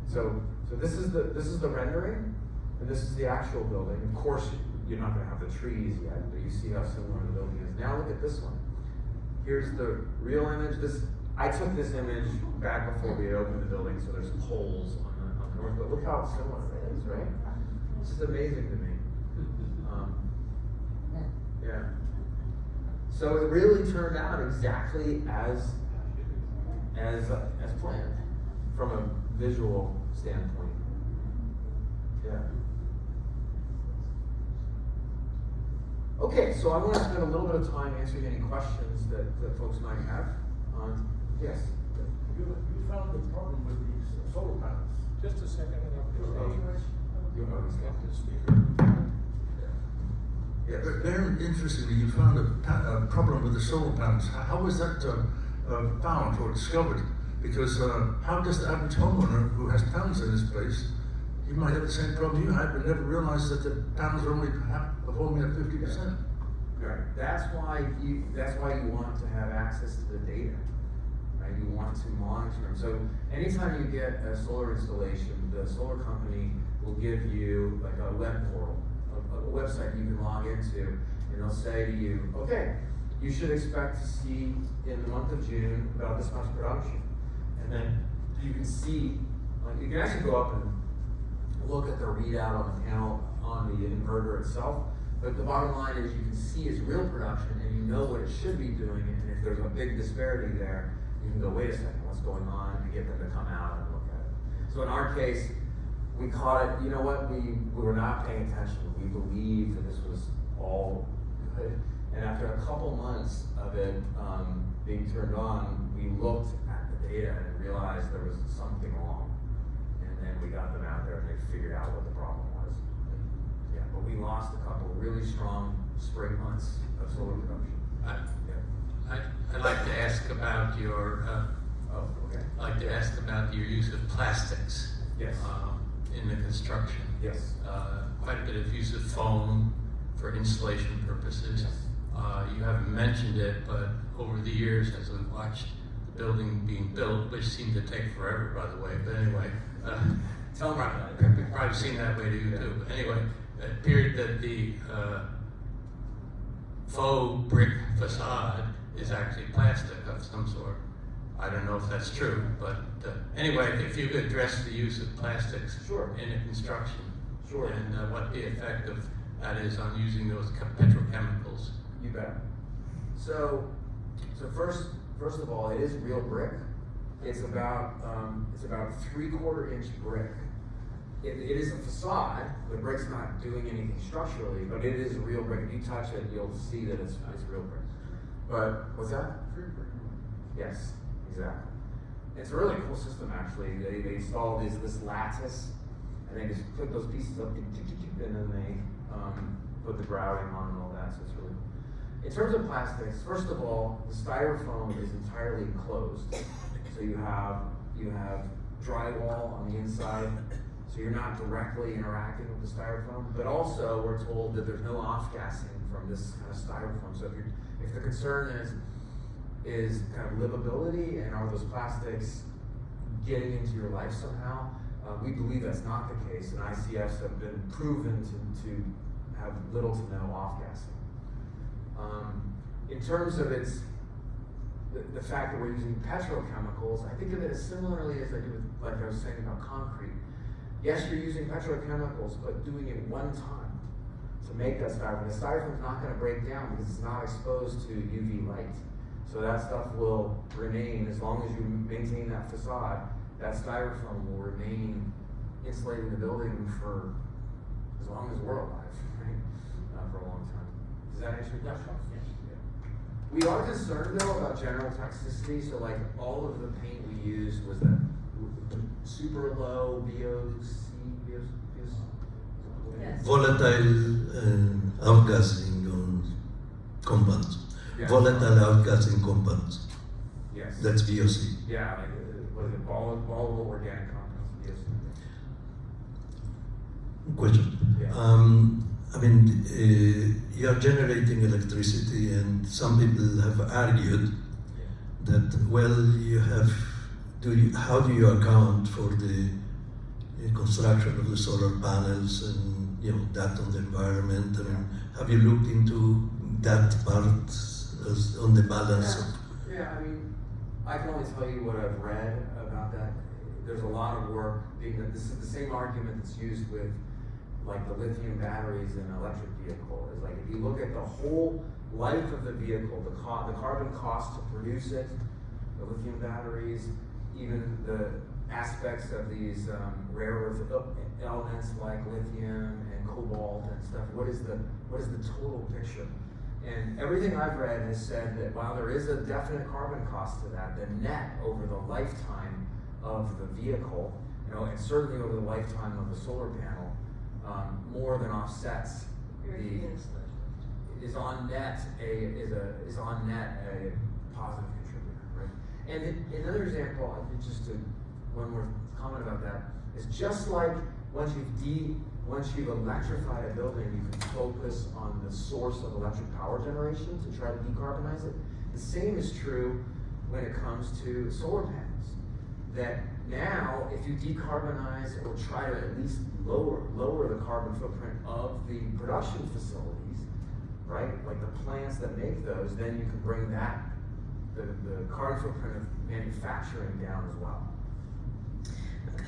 So this is the rendering, and this is the actual building. Of course, you're not going to have the trees yet, but you see how similar the building is. Now look at this one. Here's the real image. I took this image back before we opened the building, so there's holes on the north. But look how similar it is, right? It's just amazing to me. Yeah. So it really turned out exactly as planned from a visual standpoint. Yeah. Okay, so I want to spend a little bit of time answering any questions that folks might have. Yes? You found the problem with these solar panels. Just a second, and I'll You know, it's get the speaker. Yeah, but very interestingly, you found a problem with the solar panels. How was that found or discovered? Because how does the average homeowner who has panels in his place, he might have the same problem you had, but never realized that the panels are only performing at 50%. Right. That's why you want to have access to the data. Right? You want to monitor them. So anytime you get a solar installation, the solar company will give you like a web portal, a website you can log into, and they'll say to you, okay, you should expect to see in the month of June about this much production. And then you can see, like, you can actually go up and look at the readout on the panel, on the inverter itself. But the bottom line is you can see its real production and you know what it should be doing. And if there's a big disparity there, you can go, wait a second, what's going on? And get them to come out and look at it. So in our case, we caught it, you know what, we were not paying attention. We believed that this was all good. And after a couple months of it being turned on, we looked at the data and realized there was something wrong. And then we got them out there and they figured out what the problem was. Yeah, but we lost a couple really strong spring months of solar production. I'd like to ask about your Okay. I'd like to ask about your use of plastics. Yes. In the construction. Yes. Quite a bit of use of foam for insulation purposes. Yes. You haven't mentioned it, but over the years, as I've watched the building being built, which seemed to take forever, by the way, but anyway, Tell them right. you've probably seen that way to you too. But anyway, it appeared that the faux brick facade is actually plastic of some sort. I don't know if that's true, but anyway, if you could address the use of plastics Sure. in the construction. Sure. And what the effect of that is on using those petrochemicals. You bet. So first of all, it is real brick. It's about 3/4 inch brick. It is a facade. The brick's not doing anything structurally, but it is real brick. If you touch it, you'll see that it's real brick. But what's that? Yes, exactly. It's a really cool system actually. They install this lattice, and they just put those pieces up, and then they put the grouting on and all that. So it's really cool. In terms of plastics, first of all, the styrofoam is entirely enclosed. So you have drywall on the inside, so you're not directly interacting with the styrofoam. But also, we're told that there's no off-gassing from this kind of styrofoam. So if the concern is kind of livability and are those plastics getting into your life somehow, we believe that's not the case. And ICFs have been proven to have little to no off-gassing. In terms of the fact that we're using petrochemicals, I think of it as similarly as I do with, like I was saying about concrete. Yes, you're using petrochemicals, but doing it one time to make that styrofoam. The styrofoam is not going to break down because it's not exposed to UV light. So that stuff will remain as long as you maintain that facade. That styrofoam will remain insulating the building for as long as we're alive, right? For a long time. Does that answer your question? Yes. We are concerned though about general toxicity. So like all of the paint we used was that super low Yes. Volatile outgassing compounds. Yes. Volatile outgassing compounds. Yes. That's VOC. Yeah, like what is it? Volatile organic compounds. Yes. Question. Yeah. I mean, you are generating electricity, and some people have argued that, well, how do you account for the construction of the solar panels and that on the environment? I mean, have you looked into that part on the balance? Yeah, I mean, I can only tell you what I've read about that. There's a lot of work being that this is the same argument that's used with like the lithium batteries in an electric vehicle. Is like if you look at the whole life of the vehicle, the carbon cost to produce it, the lithium batteries, even the aspects of these rare earth elements like lithium and cobalt and stuff. What is the total picture? And everything I've read has said that while there is a definite carbon cost to that, the net over the lifetime of the vehicle, and certainly over the lifetime of the solar panel, more than offsets is on net a positive contributor, right? And another example, one more comment about that, is just like once you've electrified a building, you can focus on the source of electric power generation to try to decarbonize it. The same is true when it comes to solar panels. That now, if you decarbonize or try to at least lower the carbon footprint of the production facilities, right, like the plants that make those, then you can bring the carbon footprint of manufacturing down as well.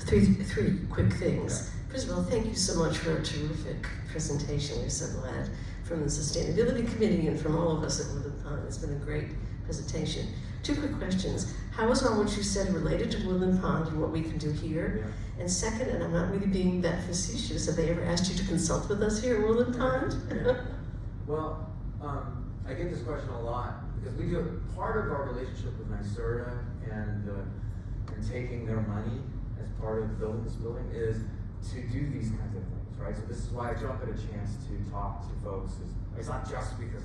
Three quick things. First of all, thank you so much for a terrific presentation. We're so glad from the Sustainability Committee and from all of us at Woodland Pond. It's been a great presentation. Two quick questions. How is all what you said related to Woodland Pond and what we can do here? Yeah. And second, and I'm not really being that facetious, have they ever asked you to consult with us here at Woodland Pond? Yeah. Well, I get this question a lot because we do part of our relationship with NYSERDA and taking their money as part of building this building is to do these kinds of things, right? So this is why I jump at a chance to talk to folks. It's not just because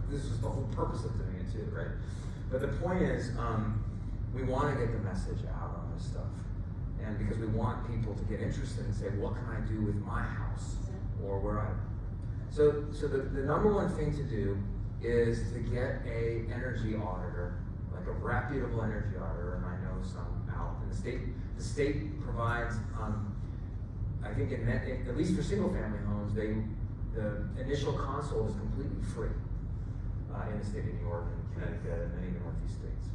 this is the whole purpose of doing it too, right? But the point is, we want to get the message out on this stuff. And because we want people to get interested and say, what can I do with my house or where I live? So the number one thing to do is to get a energy auditor, like a reputable energy auditor, and I know some out in the state. The state provides, I think at least for single family homes, the initial consult is completely free in the state of New York and Connecticut and many of the Northeast states.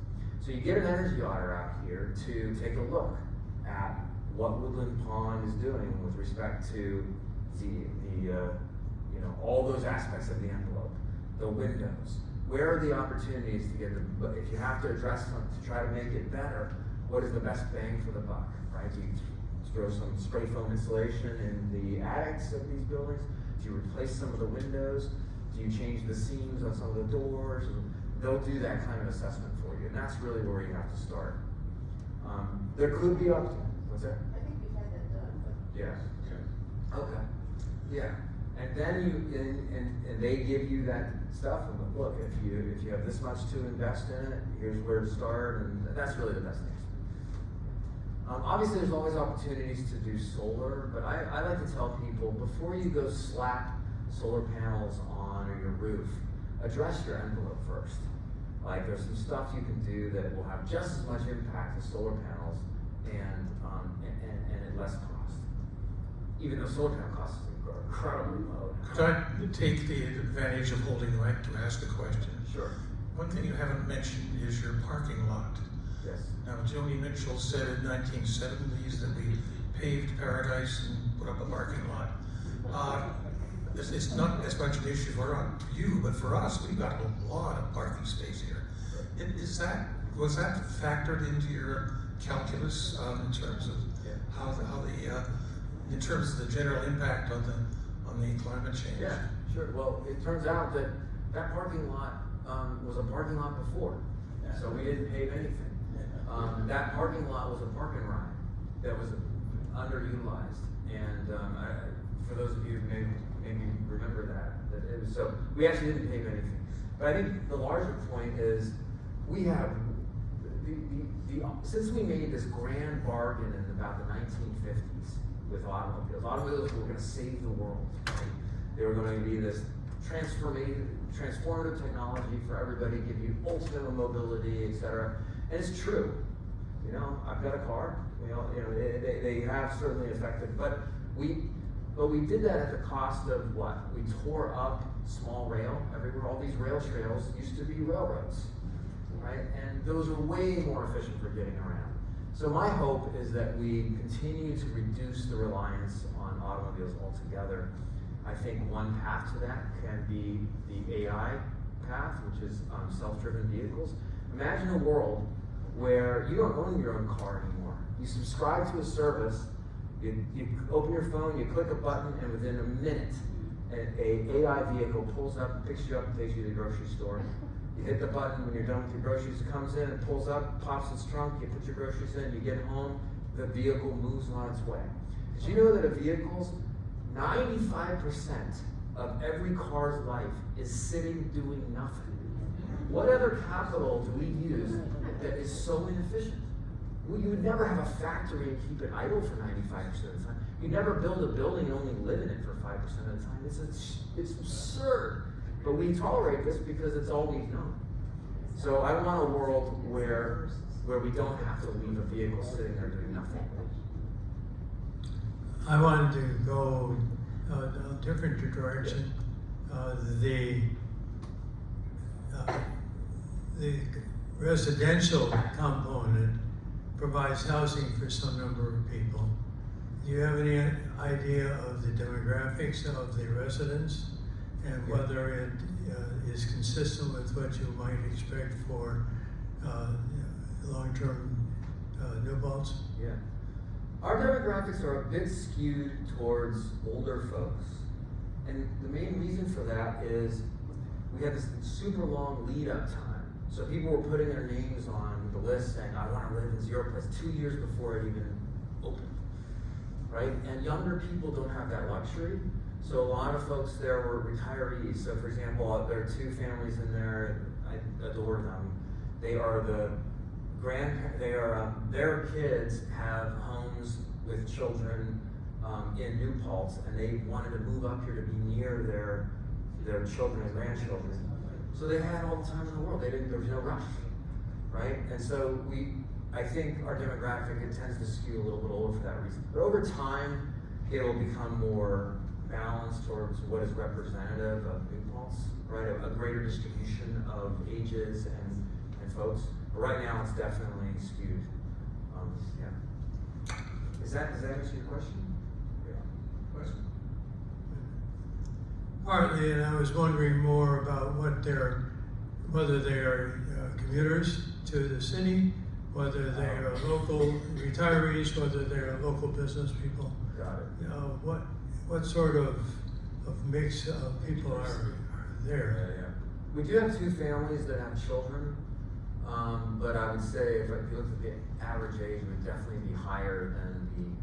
So you get an energy auditor out here to take a look at what Woodland Pond is doing with respect to all those aspects of the envelope, the windows. Where are the opportunities to get if you have to address them to try to make it better, what is the best bang for the buck, right? Do you throw some spray foam insulation in the attics of these buildings? Do you replace some of the windows? Do you change the seams on some of the doors? They'll do that kind of assessment for you, and that's really where you have to start. There could be opportunities. What's that? I think we've had that done, but. Yeah. Okay. Yeah. And then and they give you that stuff and look, if you have this much to invest in it, here's where to start, and that's really the best thing. Obviously, there's always opportunities to do solar, but I like to tell people before you go slap solar panels on your roof, address your envelope first. Like there's some stuff you can do that will have just as much impact as solar panels and at less cost. Even though solar panel costs incredibly low. Could I take the advantage of holding the mic to ask a question? Sure. One thing you haven't mentioned is your parking lot. Yes. Now, Joni Mitchell said in 1970s that we paved paradise and put up a parking lot. It's not as much an issue for you, but for us, we've got a lot of parking space here. Was that factored into your calculus in terms of in terms of the general impact on the climate change? Yeah, sure. Well, it turns out that parking lot was a parking lot before, so we didn't pave anything. That parking lot was a park and ride that was underutilized, and for those of you who maybe remember that it was so we actually didn't pave anything. But I think the larger point is we have since we made this grand bargain in about the 1950s with automobiles. Automobiles were going to save the world. Right? They were going to be this transformative technology for everybody, give you ultimate mobility, etc. And it's true. I've got a car. They have certainly affected, but we did that at the cost of what? We tore up small rail everywhere. All these rail trails used to be railroads, right? And those are way more efficient for getting around. So my hope is that we continue to reduce the reliance on automobiles altogether. I think one path to that can be the AI path, which is self-driven vehicles. Imagine a world where you don't own your own car anymore. You subscribe to a service, you open your phone, you click a button, and within a minute, a AI vehicle pulls up, picks you up, and takes you to the grocery store. You hit the button when you're done with your groceries, it comes in, it pulls up, pops its trunk, you put your groceries in, you get home, the vehicle moves on its way. Did you know that a vehicle's 95% of every car's life is sitting doing nothing? What other capital do we use that is so inefficient? Well, you would never have a factory and keep it idle for 95% of the time. You never build a building and only live in it for 5% of the time. It's absurd. But we tolerate this because it's all we've known. So I want a world where we don't have to leave a vehicle sitting there doing nothing. I wanted to go a different direction. The residential component provides housing for some number of people. Do you have any idea of the demographics of the residents and whether it is consistent with what you might expect for long-term new paltz? Yeah. Our demographics are a bit skewed towards older folks. And the main reason for that is we had this super long lead-up time. So people were putting their names on the list saying, I want to live in Zero Place 2 years before it even opened, right? And younger people don't have that luxury. So a lot of folks there were retirees. So for example, there are two families in there, I adore them. They are their kids have homes with children in New Paltz, and they wanted to move up here to be near their children and grandchildren. So they had all the time in the world. There was no rush, right? And so I think our demographic, it tends to skew a little bit older for that reason. But over time, it'll become more balanced towards what is representative of New Paltz, right? A greater distribution of ages and folks. But right now, it's definitely skewed. Yeah. Does that answer your question? Yeah. Question? Partly, and I was wondering more about whether they are commuters to the city, whether they are local retirees, whether they are local business people. Got it. What sort of mix of people are there? Yeah. We do have two families that have children, but I would say if you look at the average age, it would definitely be higher than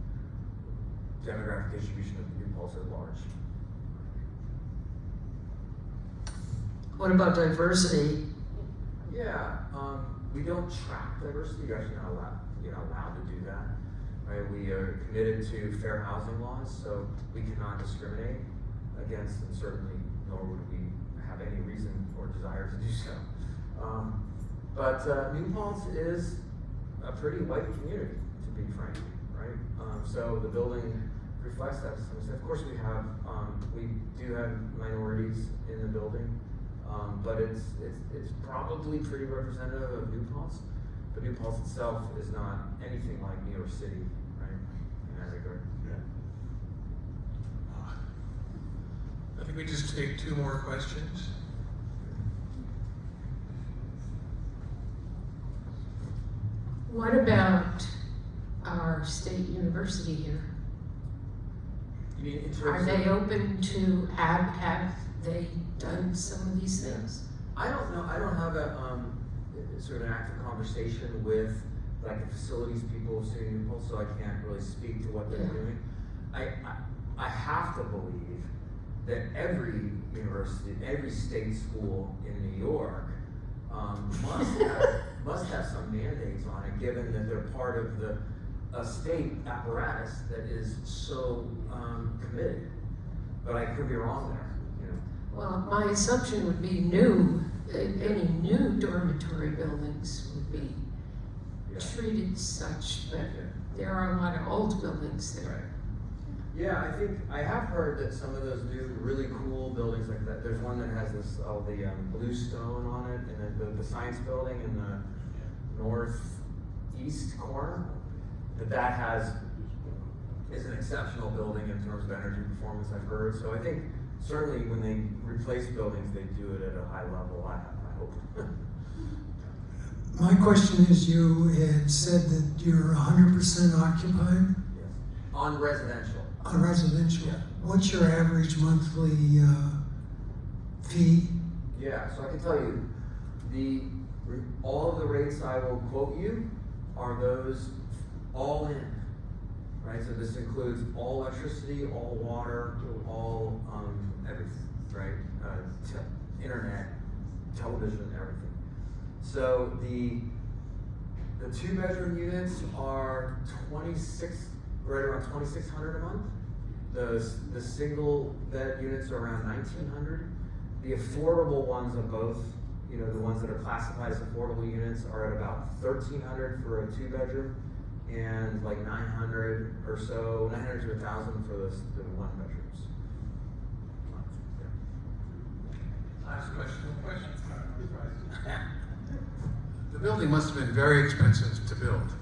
the demographic distribution of New Paltz at large. What about diversity? Yeah, we don't track diversity. You're actually not allowed to do that. Right? We are committed to fair housing laws, so we cannot discriminate against, and certainly nor would we have any reason or desire to do so. But New Paltz is a pretty white community, to be frank, right? So the building reflects that to some extent. Of course, we do have minorities in the building, but it's probably pretty representative of New Paltz. But New Paltz itself is not anything like New York City, right? In that regard. Yeah. I think we just take two more questions. What about our state university here? You mean in terms Are they of, open to have they done some of these things? I don't know. I don't have a sort of an active conversation with like the facilities people of City New Paltz, so I can't really speak to what they're doing. I have to believe that every university, every state school in New York must have some mandates on it, given that they're part of a state apparatus that is so committed. But I could be wrong there. You know. Well, my assumption would be any new dormitory buildings would be treated such, but there are a lot of old buildings there. Right. Yeah, I have heard that some of those new really cool buildings like that, there's one that has this, all the blue stone on it, and then the science building in the northeast corner, that is an exceptional building in terms of energy performance, I've heard. So I think certainly when they replace buildings, they do it at a high level, I hope. My question is, you had said that you're 100% occupied Yes. On residential. on residential. Yeah. What's your average monthly fee? Yeah, so I can tell you, all of the rates I will quote you are those all in, right? So this includes all electricity, all water, all everything, right? Internet, television, everything. So the 2-bedroom units are right around $2,600 a month. The single bed units are around $1,900. The affordable ones of both, you know, the ones that are classified as affordable units are at about $1,300 for a 2-bedroom and like $900 or so, $900 to $1,000 for the 1-bedrooms. Last question. The building must have been very expensive to build,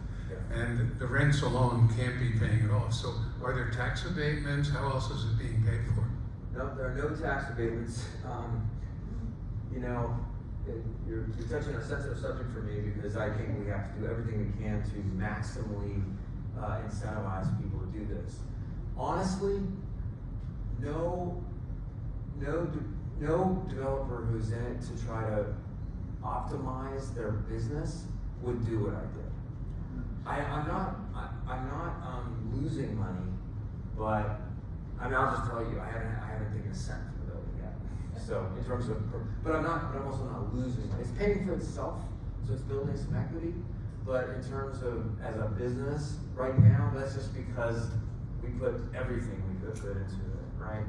and the rents alone can't be paying it off. So are there tax abatements? How else is it being paid for? No, there are no tax abatements. You know, you're touching on a sensitive subject for me because I think we have to do everything we can to maximally incentivize people to do this. Honestly, no developer who's in it to try to optimize their business would do what I did. I'm not losing money, but I mean, I'll just tell you, I haven't taken a cent for the building yet. So in terms of, but I'm also not losing money. It's paying for itself, so it's building some equity. But in terms of as a business right now, that's just because we put everything we could put into it, right?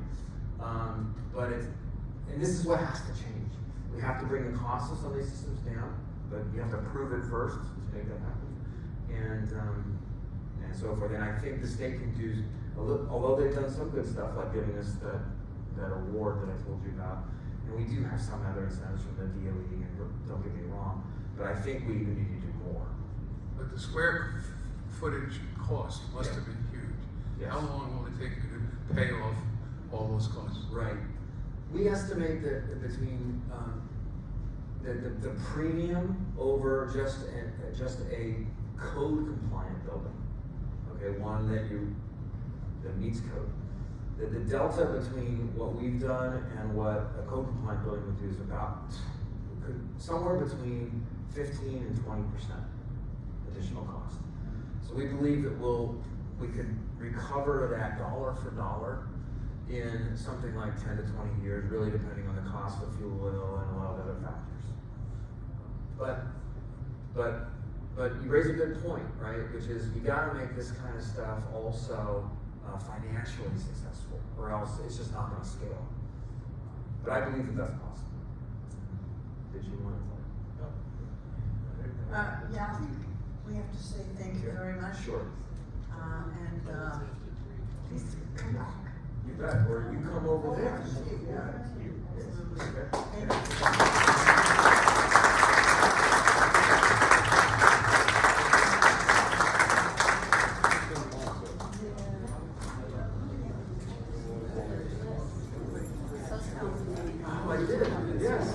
And this is what has to change. We have to bring the cost of some of these systems down, but you have to prove it first to make that happen. And so forth. And I think the state can do, although they've done some good stuff, like giving us that award that I told you about, and we do have some other incentives from the DOE, and don't get me wrong, but I think we even need to do more. But the square footage cost must have been huge. Yes. How long will it take you to pay off all those costs? Right. We estimate that between the premium over just a code compliant building, okay, one that meets code. The delta between what we've done and what a code compliant building would do is somewhere between 15 and 20% additional cost. So we believe that we could recover that dollar for dollar in something like 10 to 20 years, really depending on the cost of fuel oil and a lot of other factors. But you raise a good point, right? Which is you got to make this kind of stuff also financially successful, or else it's just not going to scale. But I believe that that's possible. Did you want to? Yeah, I think we have to say thank you very much. Sure. And please come back. You bet. Or you come over there. SusCom. Oh, I did. Yes.